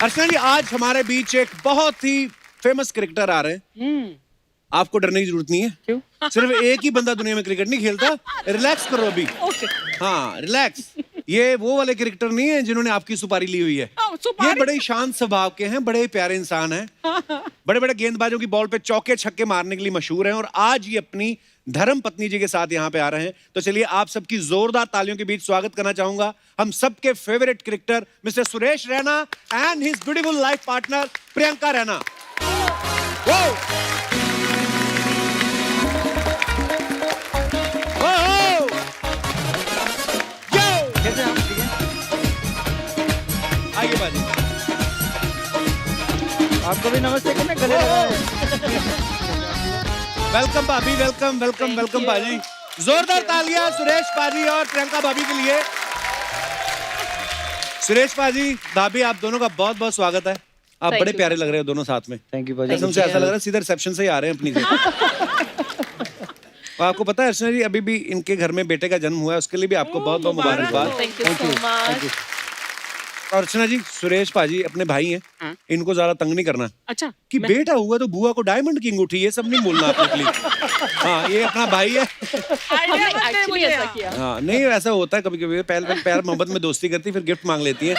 अर्चना जी, आज हमारे बीच एक बहुत ही फेमस क्रिकेटर आ रहे हैं। आपको डरने की जरूरत नहीं है। क्यों? सिर्फ एक ही बंदा दुनिया में क्रिकेट नहीं खेलता। रिलैक्स करो अभी। हाँ, रिलैक्स। ये वो वाले क्रिकेटर नहीं है जिन्होंने आपकी सुपारी ली हुई है। ये बड़े शांत स्वभाव के हैं, बड़े प्यारे इंसान हैं। बड़े बड़े गेंदबाजों की बॉल पे चौके छक्के मारने के लिए मशहूर हैं और आज ये अपनी धर्म पत्नी जी के साथ यहाँ पे आ रहे हैं। तो चलिए आप सबकी जोरदार तालियों के बीच स्वागत करना चाहूंगा हम सबके favourite cricketer mister Suresh Raina and his beautiful life partner Priyanka Raina. आइए बाजी। आपको भी नमस्ते करना गले वेलकम भाभी, वेलकम वेलकम वेलकम भाजी। जोरदार तालियां सुरेश पाजी और प्रियंका भाभी के लिए। सुरेश पाजी, भाभी, आप दोनों का बहुत बहुत स्वागत है। आप बड़े प्यारे लग रहे हो दोनों साथ में। थैंक यू भाजी। कसम से ऐसा लग रहा है सीधा रिसेप्शन से ही आ रहे हैं अपनी से। और आपको पता है अर्चना जी, अभी भी इनके घर में बेटे का जन्म हुआ है, उसके लिए भी आपको बहुत बहुत मुबारकबाद। Thank you so much. और अर्चना जी, सुरेश पाजी अपने भाई हैं। हाँ? इनको ज्यादा तंग नहीं करना। अच्छा कि बेटा हुआ तो बुआ को डायमंड की अंगूठी, ये सब नहीं बोलना आपके लिए। हाँ, ये अपना भाई है। हमने एक्चुअली ऐसा किया। हाँ, नहीं ऐसा होता है कभी कभी, पैर मोहब्बत में दोस्ती करती फिर गिफ्ट मांग लेती है,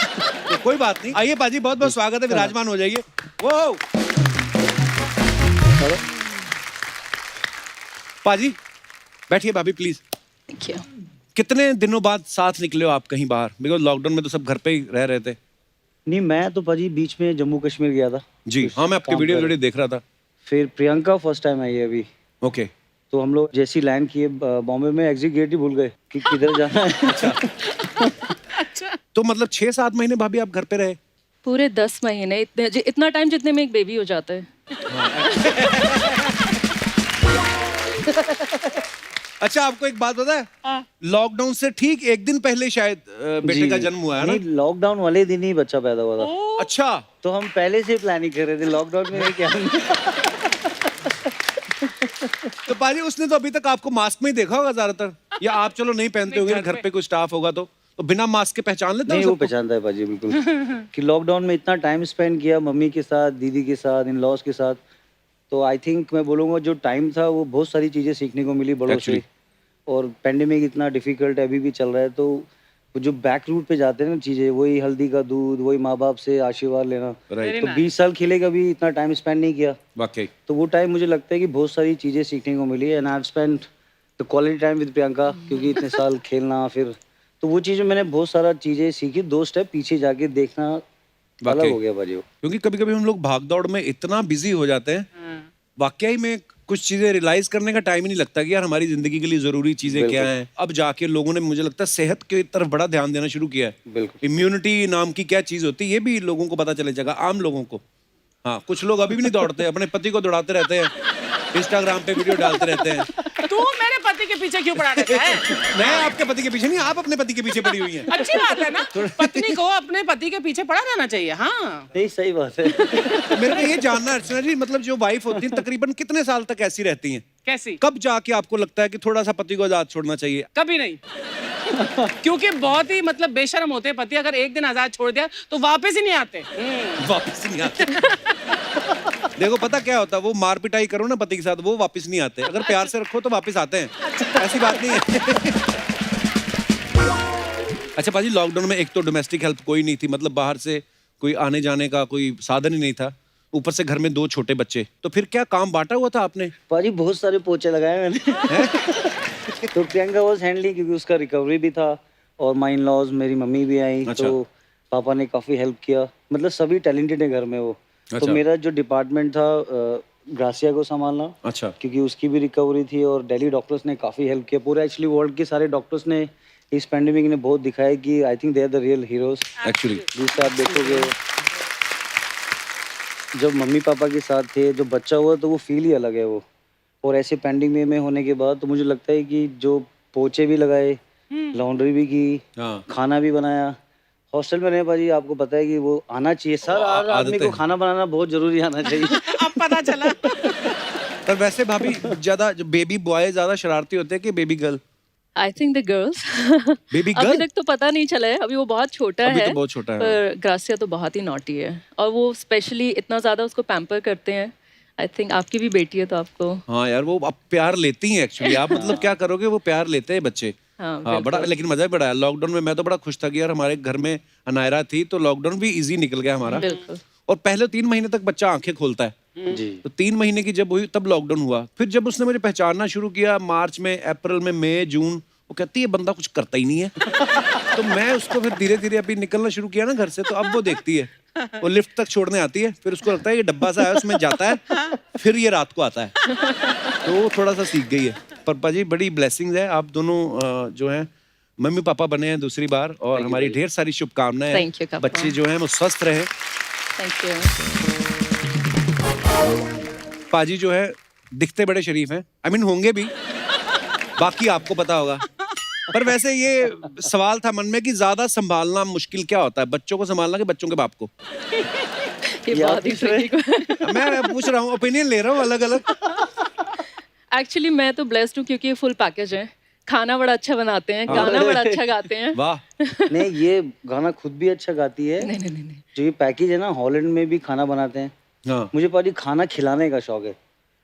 तो कोई बात नहीं। आइए पाजी, बहुत बहुत स्वागत है, विराजमान हो जाइए। वो पाजी बैठिए, भाभी प्लीज। Thank you. कितने दिनों बाद साथ निकले हो आप कहीं बाहर? बिकॉज लॉकडाउन में तो सब घर पे ही रह रहे थे। नहीं, मैं तो भाजी बीच में जम्मू कश्मीर गया था जी हाँ, मैं आपकी वीडियो देख रहा था। फिर प्रियंका फर्स्ट टाइम आई है अभी। ओके। तो हम लोग जैसे ही लैंड किए बॉम्बे में, एग्जिट गेट ही भूल गए कि किधर जाना है। अच्छा, तो मतलब 6-7 महीने भाभी आप घर पे रहे? पूरे 10 महीने, इतना टाइम जितने में एक बेबी हो जाता है। अच्छा, आपको एक बात पता है, लॉकडाउन से ठीक एक दिन पहले शायद बेटे का जन्म हुआ है ना? नहीं, लॉकडाउन वाले दिन ही बच्चा पैदा हुआ था। अच्छा, तो हम पहले से प्लानिंग कर रहे थे, लॉकडाउन में क्या। तो पाजी उसने तो अभी तक आपको मास्क में ही देखा होगा ज्यादातर, या आप चलो नहीं पहनते होंगे, घर पे कोई स्टाफ होगा तो बिना मास्क के पहचान लेता है? नहीं, वो पहचानता है पाजी बिल्कुल। कि लॉकडाउन में इतना टाइम स्पेंड किया मम्मी के साथ, दीदी के साथ, इन लॉज के साथ। तो आई थिंक मैं बोलूँगा जो टाइम था वो बहुत सारी चीज़ें सीखने को मिली बड़ों से। और पेंडेमिक इतना डिफिकल्ट अभी भी चल रहा है, तो वो जो बैक रूट पे जाते हैं ना चीज़ें, वही हल्दी का दूध, वही माँ बाप से आशीर्वाद लेना। तो 20 साल खेले कभी इतना टाइम स्पेंड नहीं किया वाकई। तो वो टाइम मुझे लगता है कि बहुत सारी चीज़ें सीखने को मिली। And I have spent the quality time with Priyanka, क्योंकि इतने साल खेलना, फिर तो वो चीज़ें मैंने बहुत सारा चीज़ें सीखी। 2 स्टेप पीछे जाके देखना अलग हो गया भाजी। क्योंकि कभी कभी हम लोग भाग दौड़ में इतना बिजी हो जाते हैं, वाकई में कुछ चीजें रियलाइज करने का टाइम ही नहीं लगता कि यार हमारी जिंदगी के लिए जरूरी चीजें क्या हैं। अब जाके लोगों ने, मुझे लगता है, सेहत की तरफ बड़ा ध्यान देना शुरू किया है। बिल्कुल। इम्यूनिटी नाम की क्या चीज होती है, ये भी लोगों को पता चले जाएगा, आम लोगों को। हाँ, कुछ लोग अभी भी नहीं दौड़ते, अपने पति को दौड़ाते रहते हैं, इंस्टाग्राम पे वीडियो डालते रहते हैं। तू मेरे पति के पीछे क्यों पड़ा रहता है? मैं आपके पति के पीछे नहीं, आप अपने पति के पीछे पड़ी हुई हैं। अच्छी बात है ना, पत्नी को अपने पति के पीछे पड़ा रहना चाहिए। हाँ, नहीं, सही बात है। मेरे को ये जानना है अर्चना जी, मतलब जो वाइफ होती है तकरीबन कितने साल तक ऐसी रहती हैं? कैसी? कब जाके आपको लगता है कि थोड़ा सा पति को आजाद छोड़ना चाहिए? कभी नहीं। क्योंकि बहुत ही मतलब बेशर्म होते हैं पति, अगर एक दिन आजाद छोड़ दिया तो वापस ही नहीं आते। वापस नहीं आते। देखो पता क्या होता है, वो मार पिटाई करो ना पति के साथ, वो वापस नहीं आते। अगर प्यार से रखो तो वापस आते हैं, ऐसी बात नहीं है। अच्छा पाजी, लॉकडाउन में एक तो डोमेस्टिक हेल्प कोई नहीं थी, मतलब बाहर से कोई आने जाने का कोई साधन ही नहीं था, ऊपर से घर में 2 छोटे बच्चे, तो फिर क्या काम बांटा हुआ था आपने? पाजी बहुत सारे पोचे लगाए मैंने। तो प्रियंका वाज हैंडलिंग, क्योंकि उसका रिकवरी भी था, और माई इन लॉज, मेरी मम्मी भी आई। अच्छा। तो पापा ने काफी हेल्प किया, मतलब सभी टैलेंटेड है घर में वो। तो अच्छा। मेरा जो डिपार्टमेंट था ग्रासिया को संभालना, अच्छा। क्योंकि उसकी भी रिकवरी थी, और दिल्ली डॉक्टर्स ने काफी हेल्प किया। पूरे एक्चुअली वर्ल्ड के सारे डॉक्टर्स ने इस पैंडेमिक ने बहुत दिखाया कि I think they are the real heroes actually. जिससे आप देखोगे जब मम्मी पापा के साथ थे, जो बच्चा हुआ तो वो फील ही अलग है वो। और ऐसे पेंडिंग में होने के बाद तो मुझे लगता है कि जो पोछे भी लगाए, लॉन्ड्री भी की, खाना भी बनाया। हॉस्टल में रहे भाजी, आपको पता है कि वो आना चाहिए सर, हर आदमी को खाना बनाना बहुत जरूरी आना चाहिए। अब पता चला। पर वैसे भाभी, ज्यादा बेबी बॉय ज्यादा शरारती होते हैं कि baby girl? I think the girls baby अभी गर्ल तक तो पता नहीं चला है, अभी वो बहुत छोटा अभी है। तो बहुत छोटा है। पर ग्रासिया तो बहुत ही नॉटी है और वो स्पेशली इतना ज्यादा उसको पैम्पर करते हैं। आई थिंक आपकी भी बेटी है तो आपको हाँ यार, वो अब प्यार लेती हैं एक्चुअली। आप मतलब क्या करोगे, वो प्यार लेते हैं बच्चे। हाँ, हाँ बड़ा, लेकिन मजा भी बड़ा है। लॉकडाउन में मैं तो बड़ा खुश था कि यार हमारे घर में अनायरा थी, तो लॉकडाउन भी इजी निकल गया हमारा। बिल्कुल। और पहले 3 महीने तक बच्चा आंखें खोलता है, जी। तो 3 महीने की जब हुई तब लॉकडाउन हुआ। फिर जब उसने मुझे पहचानना शुरू किया मार्च में, अप्रैल में, मई, जून, वो कहती है बंदा कुछ करता ही नहीं है। तो मैं उसको फिर धीरे धीरे अभी निकलना शुरू किया ना घर से, तो अब वो देखती है, वो लिफ्ट तक छोड़ने आती है, फिर उसको लगता है ये डब्बा सा है उसमें जाता है, फिर ये रात को आता है। तो वो थोड़ा सा सीख गई है। पापा जी बड़ी ब्लेसिंग्स है, आप दोनों जो हैं मम्मी पापा बने हैं दूसरी बार, और हमारी ढेर सारी शुभकामनाएं। Thank you, पापा। बच्चे जो हैं वो स्वस्थ रहे। Thank you. पाजी जो है दिखते बड़े शरीफ हैं, आई मीन होंगे भी, बाकी आपको पता होगा। पर वैसे ये सवाल था मन में कि ज्यादा संभालना मुश्किल क्या होता है, बच्चों को संभालना कि बच्चों के बाप को? ये बहुत ही tricky मैं पूछ रहा हूँ, ओपिनियन ले रहा हूँ अलग अलग। एक्चुअली मैं तो ब्लेस्ड हूँ क्योंकि ये फुल पैकेज है। खाना बड़ा अच्छा बनाते हैं, गाना बड़ा अच्छा गाते हैं। वाह, नहीं, ये गाना खुद भी अच्छा गाती है। नहीं नहीं नहीं जो ये पैकेज है ना, हॉलैंड में भी खाना बनाते हैं। हाँ मुझे पाजी खाना खिलाने का शौक है।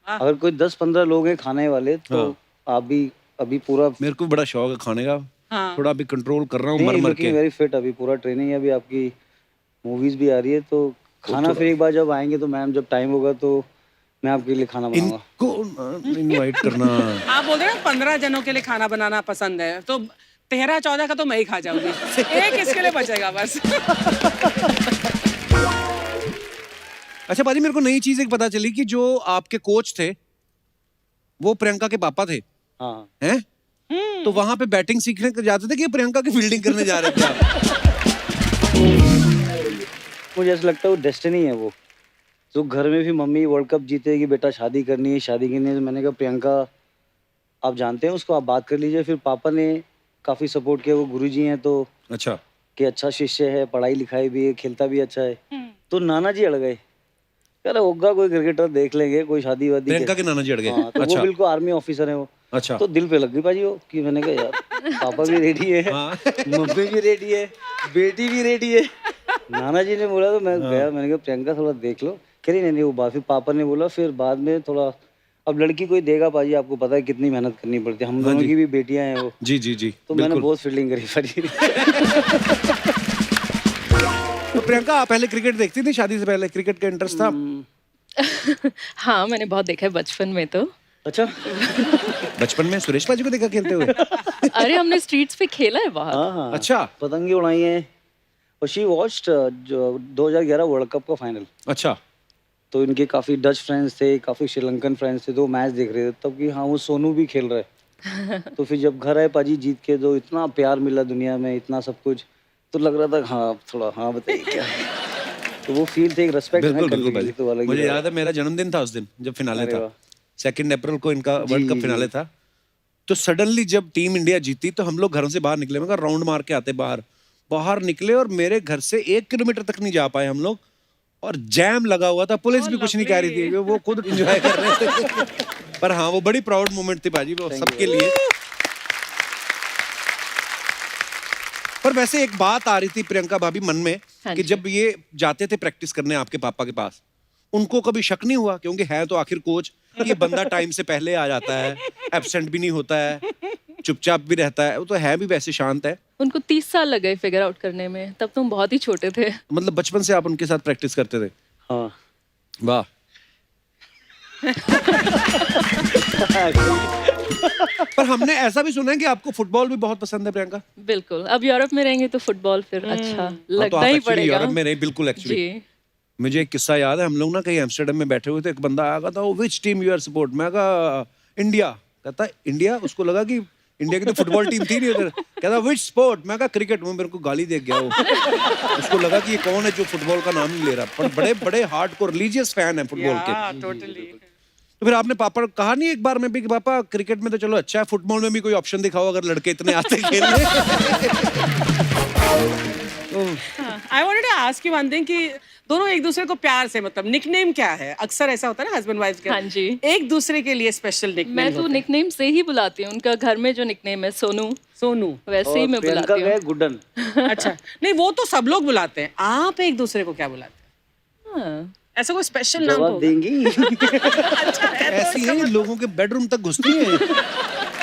अगर कोई 10-15 लोग हैं खाने वाले, तो आप भी अभी पूरा मेरे को बड़ा शौक है खाने का। हाँ। थोड़ा अभी कंट्रोल कर रहा हूँ मर मर के। वेरी फिट, अभी पूरा ट्रेनिंग है। अभी आपकी मूवीज भी आ रही है, तो खाना फिर एक बार जब आएंगे तो मैम, जब टाइम होगा तो मैं आपके लिए खाना बनाऊंगा। इनको इनवाइट करना। आप बोल रहे हैं 15 जनों के लिए खाना बनाना पसंद है, तो 13-14 का तो मैं ही खा जाऊंगी। एक इसके लिए बचेगा बस। अच्छा पाजी, मेरे को नई चीज एक पता चली कि जो आपके कोच थे वो प्रियंका के पापा थे, हाँ, हैं? तो वहां पे बैटिंग सीखने के जाते थे कि प्रियंका की फील्डिंग करने जा रहे थे आप? मुझे ऐसा लगता है वो डेस्टिनी है। वो तो घर में भी मम्मी वर्ल्ड कप जीते कि बेटा शादी करनी है, शादी करनी है, तो मैंने कहा प्रियंका आप जानते हैं उसको, आप बात कर लीजिए। फिर पापा ने काफी सपोर्ट किया, वो गुरुजी हैं तो, अच्छा, कि अच्छा शिष्य है, पढ़ाई लिखाई भी है, खेलता भी अच्छा है। तो नाना जी अड़ गए, अरे होगा कोई क्रिकेटर देख लेंगे, कोई शादी वादी प्रियंका के नाना जी अड़ गए। हाँ, तो अच्छा वो बिल्कुल आर्मी ऑफिसर है वो। अच्छा, तो दिल पे लग गई पाजी वो, कि मैंने कहा यार पापा भी रेडी है, हाँ। मम्मी भी रेडी है, बेटी भी रेडी है। नाना जी ने बोला तो मैं गया, मैंने कहा प्रियंका थोड़ा देख लो। कह रही नहीं वो बात। फिर पापा ने बोला, फिर बाद में थोड़ा, अब लड़की कोई देगा पाजी, आपको पता है कितनी मेहनत करनी पड़ती है। हम दोनों की भी बेटियां हैं वो। जी जी जी, तो मैंने बिल्कुल। बहुत फील्डिंग करी पाजी। तो प्रियंका आप पहले क्रिकेट देखती थी, शादी से पहले क्रिकेट का इंटरेस्ट था? हाँ, मैंने बहुत देखा है बचपन में तो। अच्छा, बचपन में सुरेश पाजी को देखा खेलते हुए? अरे हमने स्ट्रीट्स पे खेला है बहुत। हाँ हाँ, अच्छा पतंगी उड़ाई है। और शी वॉच्ड जो 2011 वर्ल्ड कप का फाइनल। अच्छा, तो इनके काफी डच फ्रेंड्स थे, काफी श्रीलंकन फ्रेंड्स थे, तो मैच देख रहे थे तब कि हाँ वो सोनू भी खेल रहा है। तो फिर जब घर आए पाजी जीत के, तो इतना प्यार मिला दुनिया में, इतना सब कुछ, तो लग रहा था हाँ थोड़ा, हाँ बताइए क्या है। तो वो फील थे, एक रेस्पेक्ट बिल्कुल बिल्कुल पाजी। तो अलग ही मुझे रहा। याद है मेरा जन्मदिन था उस दिन जब फिनाले अरे था, वाह। 2 अप्रैल को इनका वर्ल्ड कप फिनाले था। तो सडनली जब टीम इंडिया जीती तो हम लोग घरों से बाहर निकले, मैं कहा राउंड मार के आते बाहर निकले, और मेरे घर से 1 किलोमीटर तक नहीं जा पाए हम लोग, और जैम लगा हुआ था, पुलिस भी कुछ नहीं कह रही थी, वो खुद एंजॉय कर रहे थे। पर हाँ वो बड़ी प्राउड मोमेंट थी पाजी, वो सबके लिए। पर वैसे एक बात आ रही थी प्रियंका भाभी मन में हाँ कि जी। जब ये जाते थे प्रैक्टिस करने आपके पापा के पास, उनको कभी शक नहीं हुआ, क्योंकि है तो आखिर कोच, कि ये बंदा टाइम से पहले आ जाता है, एब्सेंट भी नहीं होता है, चुपचाप भी रहता है, वो तो है भी वैसे शांत है। उनको 30 साल लग गए फिगर आउट करने में, तब तुम बहुत ही छोटे थे। मतलब बचपन से आप उनके साथ प्रैक्टिस करते थे? हाँ। वाह। पर हमने ऐसा भी सुना है कि आपको फुटबॉल भी बहुत पसंद है प्रियंका? बिल्कुल, अब यूरोप में रहेंगे तो फुटबॉल फिर अच्छा हाँ, तो लगना आप ही actually पड़ेगा। यूरोप में रहे, बिल्कुल एक्चुअली। जी। मुझे एक किस्सा याद है, हम लोग ना कहीं एम्स्टर्डम में बैठे हुए थे, एक बंदा आया था, which team you are support, मैं कहा इंडिया। कहता इंडिया, उसको लगा कि इंडिया की तो फुटबॉल टीम थी नहीं उधर। कहता विच स्पोर्ट, मैं कहा क्रिकेट। वो मेरे को गाली दे गया वो। उसको लगा कि ये कौन है जो फुटबॉल का नाम नहीं ले रहा, पर बड़े बड़े हार्डकोर रिलीजियस फैन है फुटबॉल के। टोटली। तो फिर आपने पापा को कहा नहीं एक बार में भी कि पापा क्रिकेट में तो चलो अच्छा है, फुटबॉल में भी कोई ऑप्शन दिखाओ अगर लड़के इतने आते खेलने? I wanted to ask you one thing कि दोनों एक दूसरे को प्यार से मतलब निकनेम क्या है? अक्सर ऐसा होता है ना हस्बैंड वाइफ के, हाँ जी। एक दूसरे के लिए स्पेशल निकनेम मैं तो निकनेम से ही बुलाती हूँ, उनका घर में जो निकनेम है सोनू, सोनू। वैसे ही मैं प्रियंका बुलाती हूँ। गए गुड्डन। अच्छा, नहीं वो तो सब लोग बुलाते हैं, आप एक दूसरे को क्या बुलाते हैं? हाँ। ऐसा कोई स्पेशल नाम जवाब होगा? देंगी। अच्छा है तो ऐसी है, लोगों के बेडरूम तक घुसती है।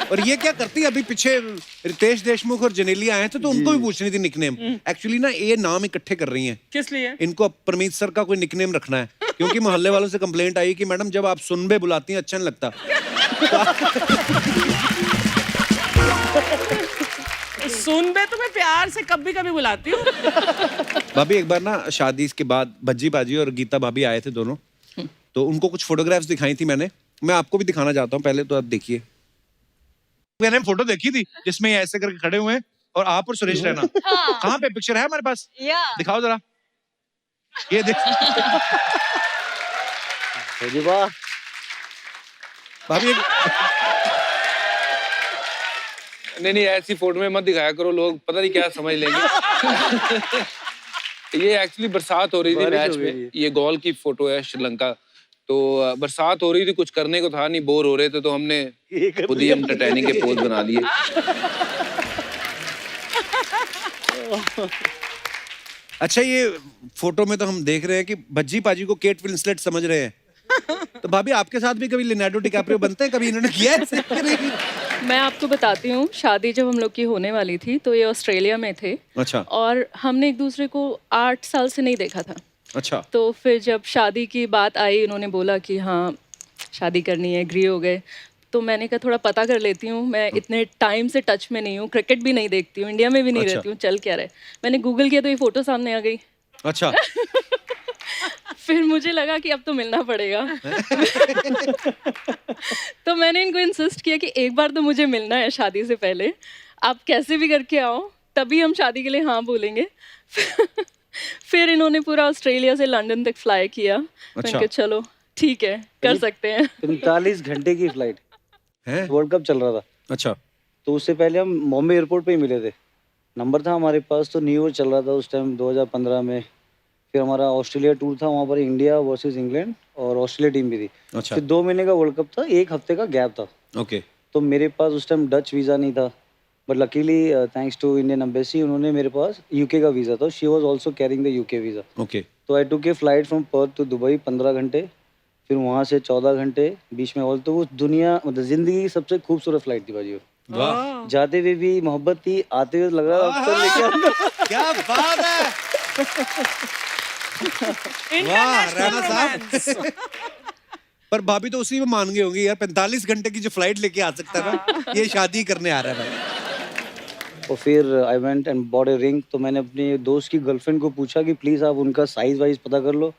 और ये क्या करती है, अभी पीछे रितेश देशमुख और जनेलिया आए थे तो उनको भी पूछ रही थी निकनेम। एक्चुअली ना ये नाम इकट्ठे कर रही हैं। किस लिए? इनको अब परमीत सर का कोई निकनेम रखना है, क्योंकि मोहल्ले वालों से कंप्लेंट आई कि मैडम जब आप सुनबे बुलाती हैं अच्छा नहीं लगता। सुनबे तो मैं प्यार से कभी कभी बुलाती हूँ। भाभी एक बार ना शादी के बाद भज्जी बाजी और गीता भाभी आए थे दोनों, तो उनको कुछ फोटोग्राफ्स दिखाई थी मैंने, मैं आपको भी दिखाना चाहता हूँ, पहले तो आप देखिए। मैंने फोटो देखी थी जिसमें ये ऐसे करके खड़े हुए हैं और आप और सुरेश रैना। कहाँ पे पिक्चर है हमारे पास? दिखाओ जरा, ये देख। अरे वाह। भाभी नहीं ऐसी फोटो में मत दिखाया करो, लोग पता नहीं क्या समझ लेंगे। ये एक्चुअली बरसात हो रही थी मैच में, ये गोल की फोटो है श्रीलंका, तो बरसात हो रही थी, कुछ करने को था नहीं, बोर हो रहे थे, तो हमने खुद ही एंटरटेनिंग के पोज बना लिए। अच्छा, ये फोटो में तो हम देख रहे हैं कि भज्जी पाजी को केट विंसलेट समझ रहे हैं, तो भाभी आपके साथ भी कभी लियोनार्डो डिकैप्रियो बनते हैं? कभी इन्होंने किया है ऐसे? मैं आपको बताती हूँ, शादी जब हम लोग की होने वाली थी तो ये ऑस्ट्रेलिया में थे। अच्छा। और हमने एक दूसरे को 8 साल से नहीं देखा था। अच्छा। तो फिर जब शादी की बात आई, उन्होंने बोला कि हाँ शादी करनी है, एग्री हो गए। तो मैंने कहा थोड़ा पता कर लेती हूँ, मैं इतने टाइम से टच में नहीं हूँ, क्रिकेट भी नहीं देखती हूँ, इंडिया में भी नहीं अच्छा। रहती हूँ, चल क्या रहे। मैंने गूगल किया तो ये फोटो सामने आ गई। अच्छा। फिर मुझे लगा कि अब तो मिलना पड़ेगा। तो मैंने इनको इंसिस्ट किया कि एक बार तो मुझे मिलना है शादी से पहले, आप कैसे भी करके आओ, तभी हम शादी के लिए हाँ बोलेंगे। फिर इन्होंने पूरा ऑस्ट्रेलिया से लंदन तक फ्लाई किया। मैंने कहा चलो ठीक है, कर सकते हैं। 45 घंटे की फ्लाइट है? वर्ल्ड कप चल रहा था। अच्छा। तो उससे पहले हम बॉम्बे एयरपोर्ट पे ही मिले थे, नंबर था हमारे पास, तो न्यू ईयर चल रहा था उस टाइम 2015 में। फिर हमारा ऑस्ट्रेलिया टूर था, वहाँ पर इंडिया वर्सेस इंग्लैंड और ऑस्ट्रेलिया टीम भी थी। अच्छा। फिर 2 महीने का वर्ल्ड कप था, 1 हफ्ते का गैप था। ओके। तो मेरे पास उस टाइम डच वीज़ा नहीं था, but luckily thanks to Indian embassy उन्होंने मेरे पास यूके का वीज़ा था। She was also carrying the UK visa. Okay. तो I took a flight from Perth to Dubai 15 घंटे, फिर वहाँ से 14 घंटे बीच में ऑल। तो वो दुनिया मतलब जिंदगी की सबसे खूबसूरत फ्लाइट थी भाजी। वाह, जाते हुए भी मोहब्बत थी, आते हुए लग रहा था लेके आऊंगा। क्या बात है। वाह राणा साहब। पर भाभी तो उसी में मान गए होंगे यार, 45 घंटे की जो फ्लाइट लेके आ सकता है ना, ये शादी करने आ रहा है भाई। और फिर I went and bought a ring. तो मैंने अपने दोस्त की गर्लफ्रेंड को पूछा कि प्लीज़ आप उनका साइज वाइज पता कर लो।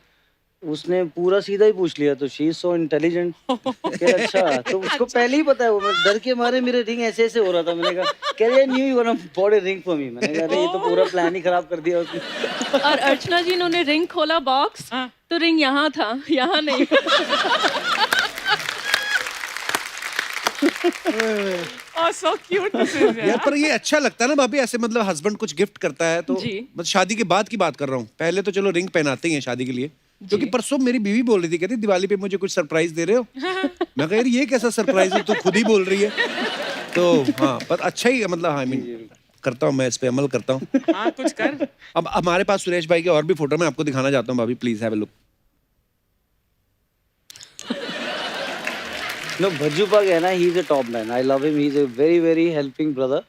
उसने पूरा सीधा ही पूछ लिया, तो शी इज सो इंटेलिजेंट। अच्छा, तो उसको पहले ही पता है। वो मैं डर के मारे मेरे रिंग ऐसे ऐसे हो रहा था। मैंने कहा कह रही new you want to bought a ring for me. मैंने कहा अरे ये तो पूरा प्लान ही खराब कर दिया उसने। और अर्चना जी ने रिंग खोला बॉक्स, तो रिंग यहाँ था, यहाँ नहीं। Oh, so cute this is, यार पर ये अच्छा लगता है ना भाभी, ऐसे मतलब हस्बैंड कुछ गिफ्ट करता है तो। जी। मतलब शादी के बाद की बात कर रहा हूँ, पहले तो चलो रिंग पहनाते ही हैं शादी के लिए। क्योंकि परसों मेरी बीवी बोल रही थी, कहती दिवाली पे मुझे कुछ सरप्राइज दे रहे हो। मैं कह रही ये कैसा सरप्राइज है, तू खुद ही बोल रही है। तो हाँ, पर अच्छा ही मतलब हाँ, आई मीन करता हूँ मैं, इस पे अमल करता हूँ। हाँ कुछ कर। अब हमारे पास सुरेश भाई के और भी फोटो मैं आपको दिखाना चाहता हूँ भाभी, please have a look. No, Bhajju पाग है ना, he is a top man. I love him, he is a very very helping brother.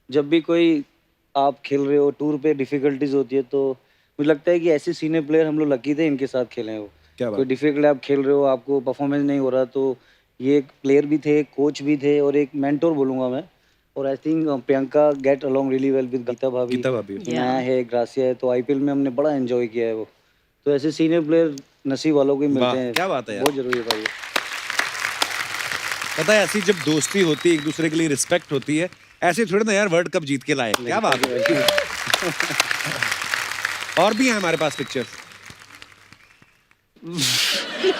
जब भी कोई आप खेल रहे हो टूर पे, डिफिकल्टीज होती है, तो मुझे लगता है कि ऐसे सीनियर प्लेयर हम लोग लकी थे इनके साथ खेले हैं। वो क्या बात। कोई डिफिकल्ट आप खेल रहे हो, आपको परफॉर्मेंस नहीं हो रहा, तो ये एक प्लेयर भी थे, कोच भी थे और एक मेंटोर बोलूँगा मैं। और I think Priyanka get along really well with Geeta bhabhi. Geeta भाभी। नया है, ग्रासिया है, तो आईपीएल में हमने बड़ा एंजॉय किया है वो। तो ऐसे सीनियर प्लेयर नसीब वालों को ही मिलते वाह, हैं। क्या बात है यार। बहुत जरूरी है भाई। पता है ऐसी जब दोस्ती होती है, एक दूसरे के लिए रिस्पेक्ट होती है, ऐसे थोड़े ना यार वर्ल्ड कप जीत के लाए। क्या बात है। और भी है हमारे पास पिक्चर।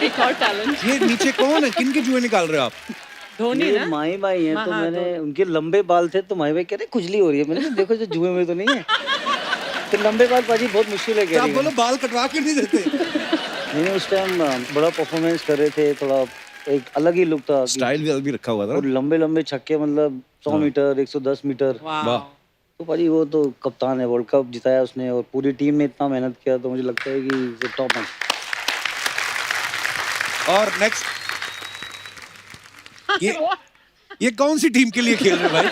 एक और टैलेंट। ये नीचे कौन है, किन के जुए निकाल रहे हो आप? धोनी ये ना। माही भाई हैं, तो हाँ, मैंने उनके लंबे बाल थे, तो माही भाई कह रहे खुजली हो रही है। मैंने कहा देखो जो जुए में तो नहीं है। फिर लंबे बाल पाजी बहुत मुश्किल है तो आप कैरी बोलो बाल कटवा के नहीं देते? नहीं उस टाइम बड़ा परफॉर्मेंस कर रहे थे, थोड़ा एक अलग ही लुक था। स्टाइल भी रखा हुआ था और ना? लंबे लंबे छक्के, मतलब 100 मीटर 110 मीटर। वाह। तो भाजी वो तो कप्तान है, वर्ल्ड कप जिताया उसने और पूरी टीम ने इतना मेहनत किया, तो मुझे लगता है कि टॉप है। और नेक्स्ट, ये कौन सी टीम के लिए खेल रहे हो भाई?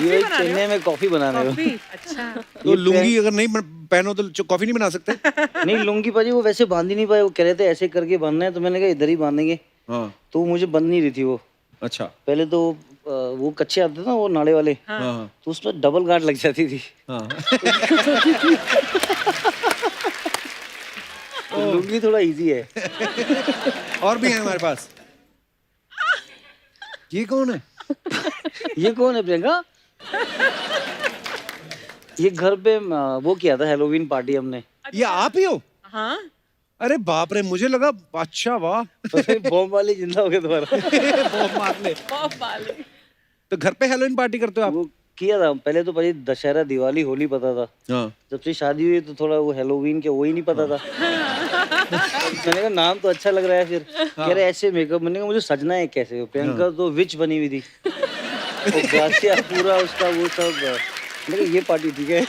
ये चेन्नई में कॉफी बनाने को। अच्छा। तो लुंगी अगर नहीं पहनो तो कॉफी नहीं बना सकते? नहीं लुंगी पाजी वो वैसे बांध ही नहीं पाए, वो कह रहे थे ऐसे करके बांधना है, तो मैंने कहा इधर ही बांधेंगे। हाँ। तो मुझे बंद नहीं रही थी वो। अच्छा। पहले तो वो कच्चे आते थे ना वो नाड़े वाले, हाँ तो उसमें डबल गांठ लग जाती थी। हाँ। तो लुंगी थोड़ा इजी है। और भी है हमारे पास। ये कौन है? ये कौन है प्रियंका? ये घर पे वो किया था हेलोवीन पार्टी हमने। ये आप ही हो? हाँ। अरे बाप रे, मुझे लगा। अच्छा वाह। बॉम्ब वाली जिंदा हो गया दोबारा। बॉम्ब मार ले। तो घर पे हैलोवीन पार्टी करते हो आप? वो किया था पहले तो भाई, दशहरा दिवाली होली पता था। हाँ। जब से शादी हुई तो थोड़ा वो हेलोवीन के वो ही नहीं पता था। मैंने कहा नाम तो अच्छा लग रहा है, फिर कह रहे ऐसे मेकअप। मैंने कहा मुझे सजना है कैसे। प्रियंका तो विच बनी हुई थी, वो गासिया पूरा उसका वो सब। मैंने कहा ये पार्टी ठीक है।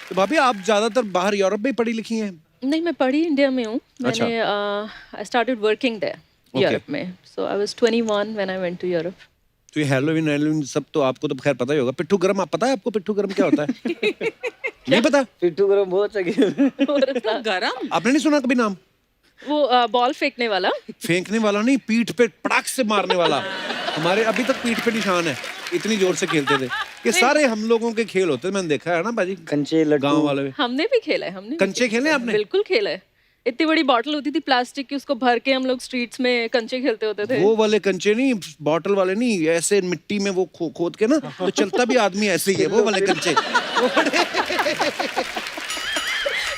तो भाभी आप ज्यादातर बाहर यूरोप में पढ़ी लिखी हैं? नहीं, मैं पढ़ी इंडिया में हूँ। अच्छा। मैंने I started working there Europe में। So I was 21 when I went to Europe. तो ये हेलोवीन सब तो आपको तो खैर पता ही होगा। पिट्ठू गरम, आप पता है आपको पिट्ठू गरम क्या होता है? नहीं पता? पिट्ठू गरम बहुत अच्छा किया। गरम। आपने नहीं सुना कभी नाम? वो बॉल फेंकने वाला। फेंकने वाला नहीं, पीठ पे पटाख से मारने वाला। हमारे अभी तक पीठ पे निशान है, इतनी जोर से खेलते थे। ये सारे हम लोगों के खेल होते थे, मैंने देखा है ना बाजी। कंचे लड्डू गांव वाले में। हमने भी खेला है। हमने कंचे खेले आपने? बिल्कुल खेला है। इतनी बड़ी बॉटल होती थी प्लास्टिक की, उसको भर के हम लोग स्ट्रीट्स में कंचे खेलते होते थे। वो वाले कंचे नहीं, बॉटल वाले नहीं, ऐसे मिट्टी में वो खोद के ना, तो चलता भी आदमी ऐसे ही है, वो वाले कंचे।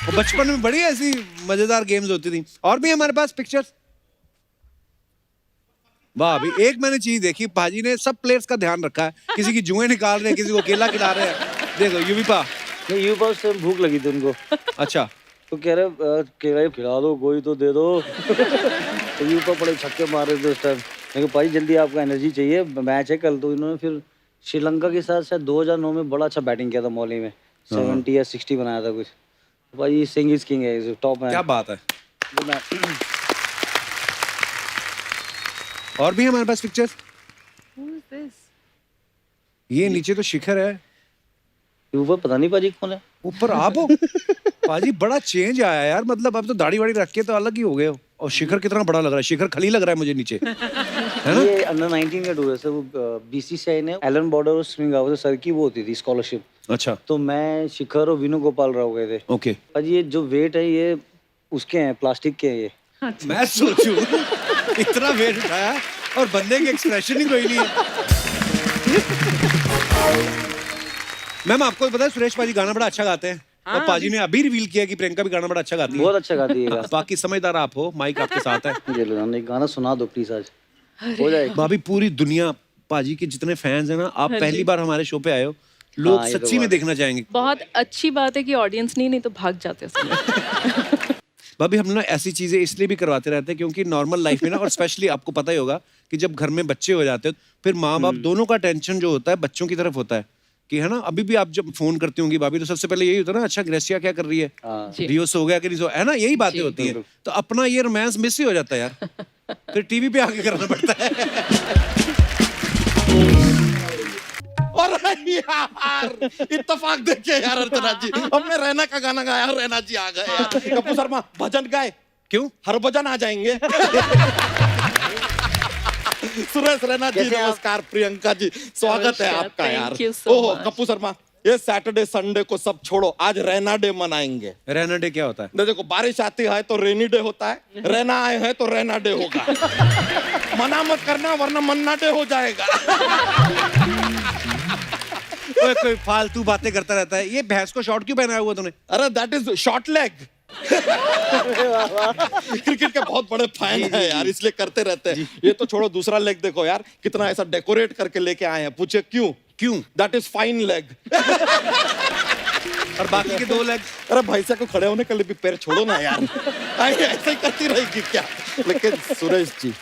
वो बचपन में बड़ी ऐसी मजेदार गेम्स होती थी। और भी हमारे पास पिक्चर्स। वाह, अभी एक मैंने चीज देखी, पाजी ने सब प्लेयर्स का ध्यान रखा है। किसी की जुएं निकाल रहे हैं, किसी को केला खिला रहे हैं। देखो यूवीपा। नहीं यूपा उस टाइम भूख लगी थी उनको, अच्छा। तो कह रहे केला खिला दो, कोई तो दे दो। तो यूपा बड़े छक्के मार रहे थे उस टाइम। मैं कहा भाई जल्दी, आपको एनर्जी चाहिए, मैच है कल। तो इन्होंने फिर श्रीलंका के साथ शायद 2009 में बड़ा अच्छा बैटिंग किया था मौली में, 70 या 60 बनाया था कुछ। तो भाई सिंह इज किंग है, टॉप है। क्या बात है। और भी हमारे पास पिक्चर्स। ये नीचे तो शिखर है, ऊपर पता नहीं पाजी कौन है। ऊपर आप हो। पाजी बड़ा चेंज आया यार, मतलब अब तो दाढ़ी वाड़ी रख के तो अलग ही हो गए हो। और शिखर कितना बड़ा लग रहा है, शिखर खली लग रहा है मुझे नीचे, है ना? ये अंडर 19 का टूर है सर। वो बीसीसीआई ने एलन बॉर्डर और स्विंग आउट सर की वो होती थी स्कॉलरशिप। अच्छा। तो मैं शिखर और विनू गोपाल राव गए थे। ओके। पाजी ये जो वेट है ये उसके हैं, प्लास्टिक के हैं ये। मैं सोचूं इतना वेट उठाया और बंदे के एक्सप्रेशन ही कोई नहीं है। मैम आपको पता है सुरेश पाजी गाना बड़ा अच्छा गाते हैं। और पाजी ने अभी रिवील किया कि प्रियंका भी गाना बड़ा अच्छा गाती है। बहुत अच्छा गाती है। बाकी समझदार आप हो, माइक आपके साथ है। मुझे लगा गाना सुना दो प्लीज आज, हो जाएगा। भाभी पूरी दुनिया पाजी के जितने फैंस हैं ना, आप पहली बार हमारे शो पे आए हो, लोग हाँ, ये तो सच्ची में बात देखना चाहेंगे। बहुत अच्छी बात है कि ऑडियंस नहीं तो भाग जाते हैं। भाभी हम ना ऐसी चीजें इसलिए भी करवाते रहते हैं क्योंकि नॉर्मल लाइफ में ना, और स्पेशली आपको पता ही होगा कि जब घर में बच्चे हो जाते हैं, फिर माँ बाप दोनों का टेंशन जो होता है बच्चों की तरफ होता है कि, है ना? अभी भी आप जब फोन करती होंगी भाभी, तो सबसे पहले यही होता है ना, अच्छा ग्रेसिया क्या कर रही है, रियो सो गया कि नहीं सो, है ना? यही बातें होती हैं। तो अपना ये रोमांस मिस ही हो जाता है यार, फिर टीवी पे आके करना पड़ता है। और यार इत्तेफाक देखिए यार अर्चना जी, हमने रैना का गाना गाया और रैना जी आ गए यार। कपूर शर्मा भजन गाए क्यों? हर भजन आ जाएंगे। सुरेश रैना जी नमस्कार, प्रियंका जी स्वागत है आपका यार। ओहो कपूर शर्मा, ये सैटरडे संडे को सब छोड़ो, आज रैना डे मनाएंगे। रैना डे क्या होता है? देखो बारिश आती है तो रेनी डे होता है, रैना आए हैं तो रैना डे होगा। मना मत करना वरना मन्ना डे हो जाएगा। कोई फालतू बातें करता रहता है। ये भैंस को शॉर्ट क्यों पहनाया हुआ तूने? अरे that is short leg. Cricket के बहुत बड़े फैन है यार, इसलिए करते रहते हैं। ये तो छोड़ो, दूसरा लेग देखो यार, कितना ऐसा डेकोरेट करके लेके आए हैं। पूछे क्यों? क्यों? That is fine leg. और बाकी के 2 लेग? अरे भाई साहब को खड़े होने के लिए भी पैर छोड़ो ना यार। ऐसे ही करती रहेगी क्या? लेकिन सुरेश जी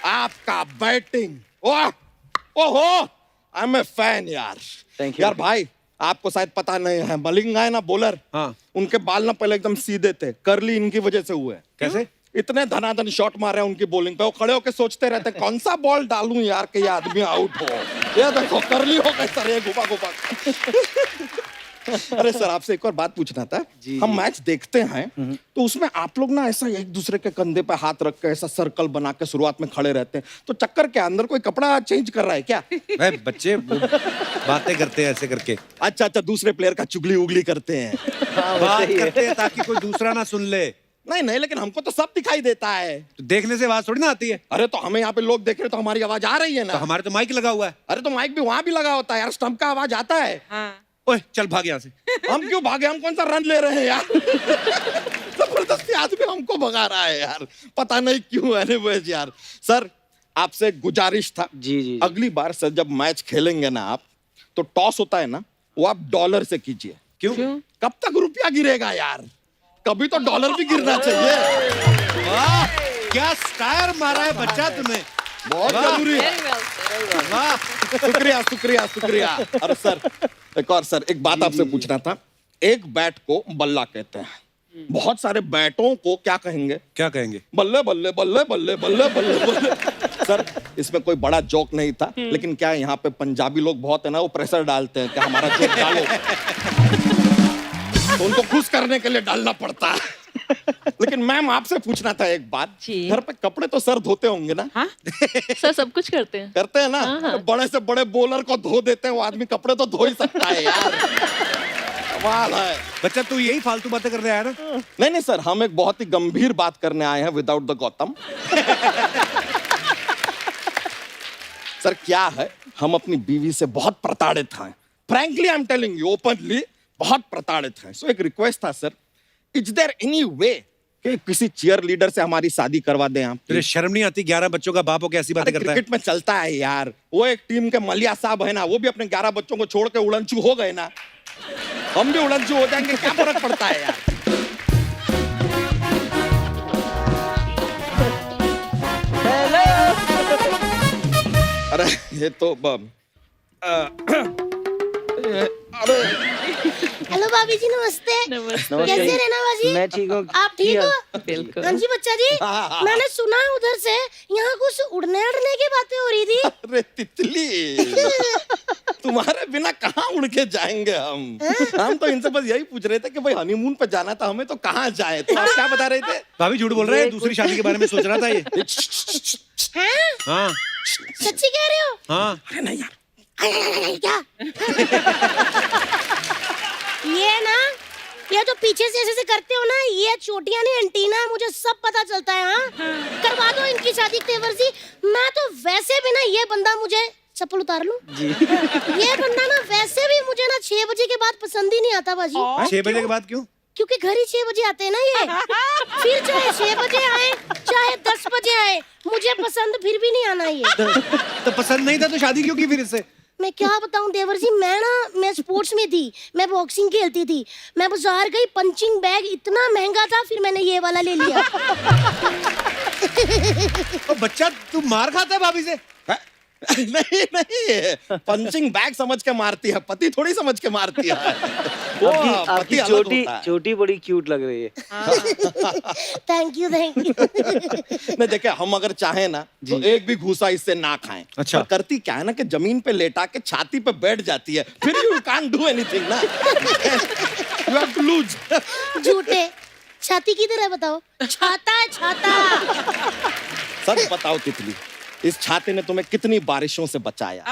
आपका बैटिंग, ओहो, आई एम ए फैन यार। Thank you. यार भाई आपको शायद पता नहीं है, मलिंगा है ना बॉलर, हाँ। उनके बाल ना पहले एकदम सीधे थे, कर्ली इनकी वजह से हुए। कैसे? इतने धनाधन शॉट मारे हैं उनकी बॉलिंग पे, वो खड़े होकर सोचते रहते कौन सा बॉल डालूं यार कि ये आदमी आउट हो। ये देखो कर्ली हो गए सर, ये घुमा घुमा। अरे सर आपसे एक और बात पूछना था। हम मैच देखते हैं तो उसमें आप लोग ना ऐसा एक दूसरे के कंधे पे हाथ रख के ऐसा सर्कल बना के शुरुआत में खड़े रहते हैं, तो चक्कर के अंदर कोई कपड़ा चेंज कर रहा है क्या? भाई बच्चे वो बातें करते हैं ऐसे करके। अच्छा, दूसरे प्लेयर का चुगली उगली करते हैं। बात करते हैं ताकि कोई दूसरा ना सुन ले। नहीं, लेकिन हमको तो सब दिखाई देता है। तो देखने से आवाज थोड़ी ना आती है। अरे तो हमें यहाँ पे लोग देख रहे तो हमारी आवाज आ रही है तो ना। हमारे तो माइक लगा हुआ है। अरे तो माइक भी वहां भी लगा होता है यार, स्टंप का आवाज आता है। ओए चल भाग यहाँ से। हम क्यों भागे? हम कौन सा रन ले रहे हैं यार? जबरदस्ती आदमी हमको भगा रहा है यार, पता नहीं क्यों। एनीवेज यार, सर आपसे गुजारिश था, जी। अगली बार सर जब मैच खेलेंगे ना आप, तो टॉस होता है ना, वो आप डॉलर से कीजिए। क्यों? कब तक रुपया गिरेगा यार? कभी तो डॉलर भी गिरना चाहिए। वाह क्या स्टायर मारा है बच्चा तूने। बहुत जरूरी है। वाह शुक्रिया। अरे सर एक और सर एक बात आपसे पूछना था। एक बैट को बल्ला कहते हैं, बहुत सारे बैटों को क्या कहेंगे? क्या कहेंगे? बल्ले बल्ले बल्ले बल्ले बल्ले बल्ले बल्ले। सर इसमें कोई बड़ा जोक नहीं था, लेकिन क्या यहाँ पे पंजाबी लोग बहुत है ना, वो प्रेशर डालते हैं कि हमारा जोक डालो, तो उनको खुश करने के लिए डालना पड़ता है। लेकिन मैम आपसे पूछना था एक बात, जी। घर पे कपड़े तो सर धोते होंगे ना? सर सब कुछ करते हैं। करते हैं ना? तो बड़े से बड़े बॉलर को धो देते हैं, वो आदमी कपड़े तो धो ही सकता है यार। कमाल है। बच्चा तू यही फालतू बातें करने आया ना? नहीं सर, हम एक बहुत ही गंभीर बात करने आए हैं विदाउट द गौतम। सर क्या है, हम अपनी बीवी से बहुत प्रताड़ित हैं। Frankly I am telling you openly, बहुत प्रताड़ित हैं। सो एक रिक्वेस्ट था sir, is there any way कि किसी चीयर लीडर से हमारी शादी करवा दें आप? तुझे शर्म नहीं आती? 11 बच्चों का बाप हो के ऐसी बातें करता है? क्रिकेट में चलता है यार, वो एक टीम के मलिया साहब है ना, वो भी अपने 11 बच्चों को छोड़ के उड़नचू हो गए ना, हम भी उड़नचू हो जाएंगे, क्या फर्क पड़ता है यार? अरे ये तो अरे हेलो भाभी जी, नमस्ते। नमस्ते। कैसे रहना बाजी? मैं ठीक हूँ। आप ठीक हो? बिल्कुल। हाँ जी बच्चा जी, मैंने सुना उधर से यहाँ कुछ उड़ने की बातें हो रही थी। अरे तितली, तुम्हारे बिना कहाँ उड़ के जाएंगे हम तो इनसे बस यही पूछ रहे थे कि भाई हनीमून पे जाना था हमें, तो कहाँ जाए? तो आप क्या बता रहे थे? भाभी झूठ बोल रहे हैं, दूसरी शादी के बारे में सोच रहा था ये। हैं? हाँ सच्ची कह रहे हो? हाँ। अरे नहीं यार, क्या? ये ना, ये जो पीछे से ऐसे करते हो ना, ये चोटियां नहीं एंटीना है, मुझे सब पता चलता है। हाँ, करवा दो इनकी शादी तेवर जी। मैं तो वैसे भी ना, ये बंदा मुझे, चप्पल उतार लूं? ये बंदा ना वैसे भी मुझे ना 6 बजे के बाद पसंद ही नहीं आता बाजी। 6 बजे के बाद क्यों? क्योंकि घर ही 6 बजे आते हैं ना ये। फिर चाहे 6 बजे आए चाहे 10 बजे आए, मुझे पसंद फिर भी नहीं आना ये। तो पसंद नहीं था तो शादी क्यों की फिर इससे? मैं क्या बताऊं देवर जी, मैं स्पोर्ट्स में थी, मैं बॉक्सिंग खेलती थी, मैं बाजार गई, पंचिंग बैग इतना महंगा था, फिर मैंने ये वाला ले लिया। तो बच्चा तू मार खाता है भाभी से? नहीं पंचिंग बैग समझ के मारती है, पति थोड़ी समझ के मारती है। वो आपकी पति अलग होता है। चोटी बड़ी क्यूट लग रही है। Thank you. नहीं देखिए, हम अगर चाहे ना तो एक भी घूसा इससे ना खाएं। अच्छा। पर करती क्या है ना कि जमीन पे लेटा के छाती पे बैठ जाती है, फिर यू कांट डू एनीथिंग ना। You have to lose. झूठे, छाती किधर है बताओ? छाता है, छाता। सच बताओ तितली, इस छाते ने तुम्हें कितनी बारिशों से बचाया?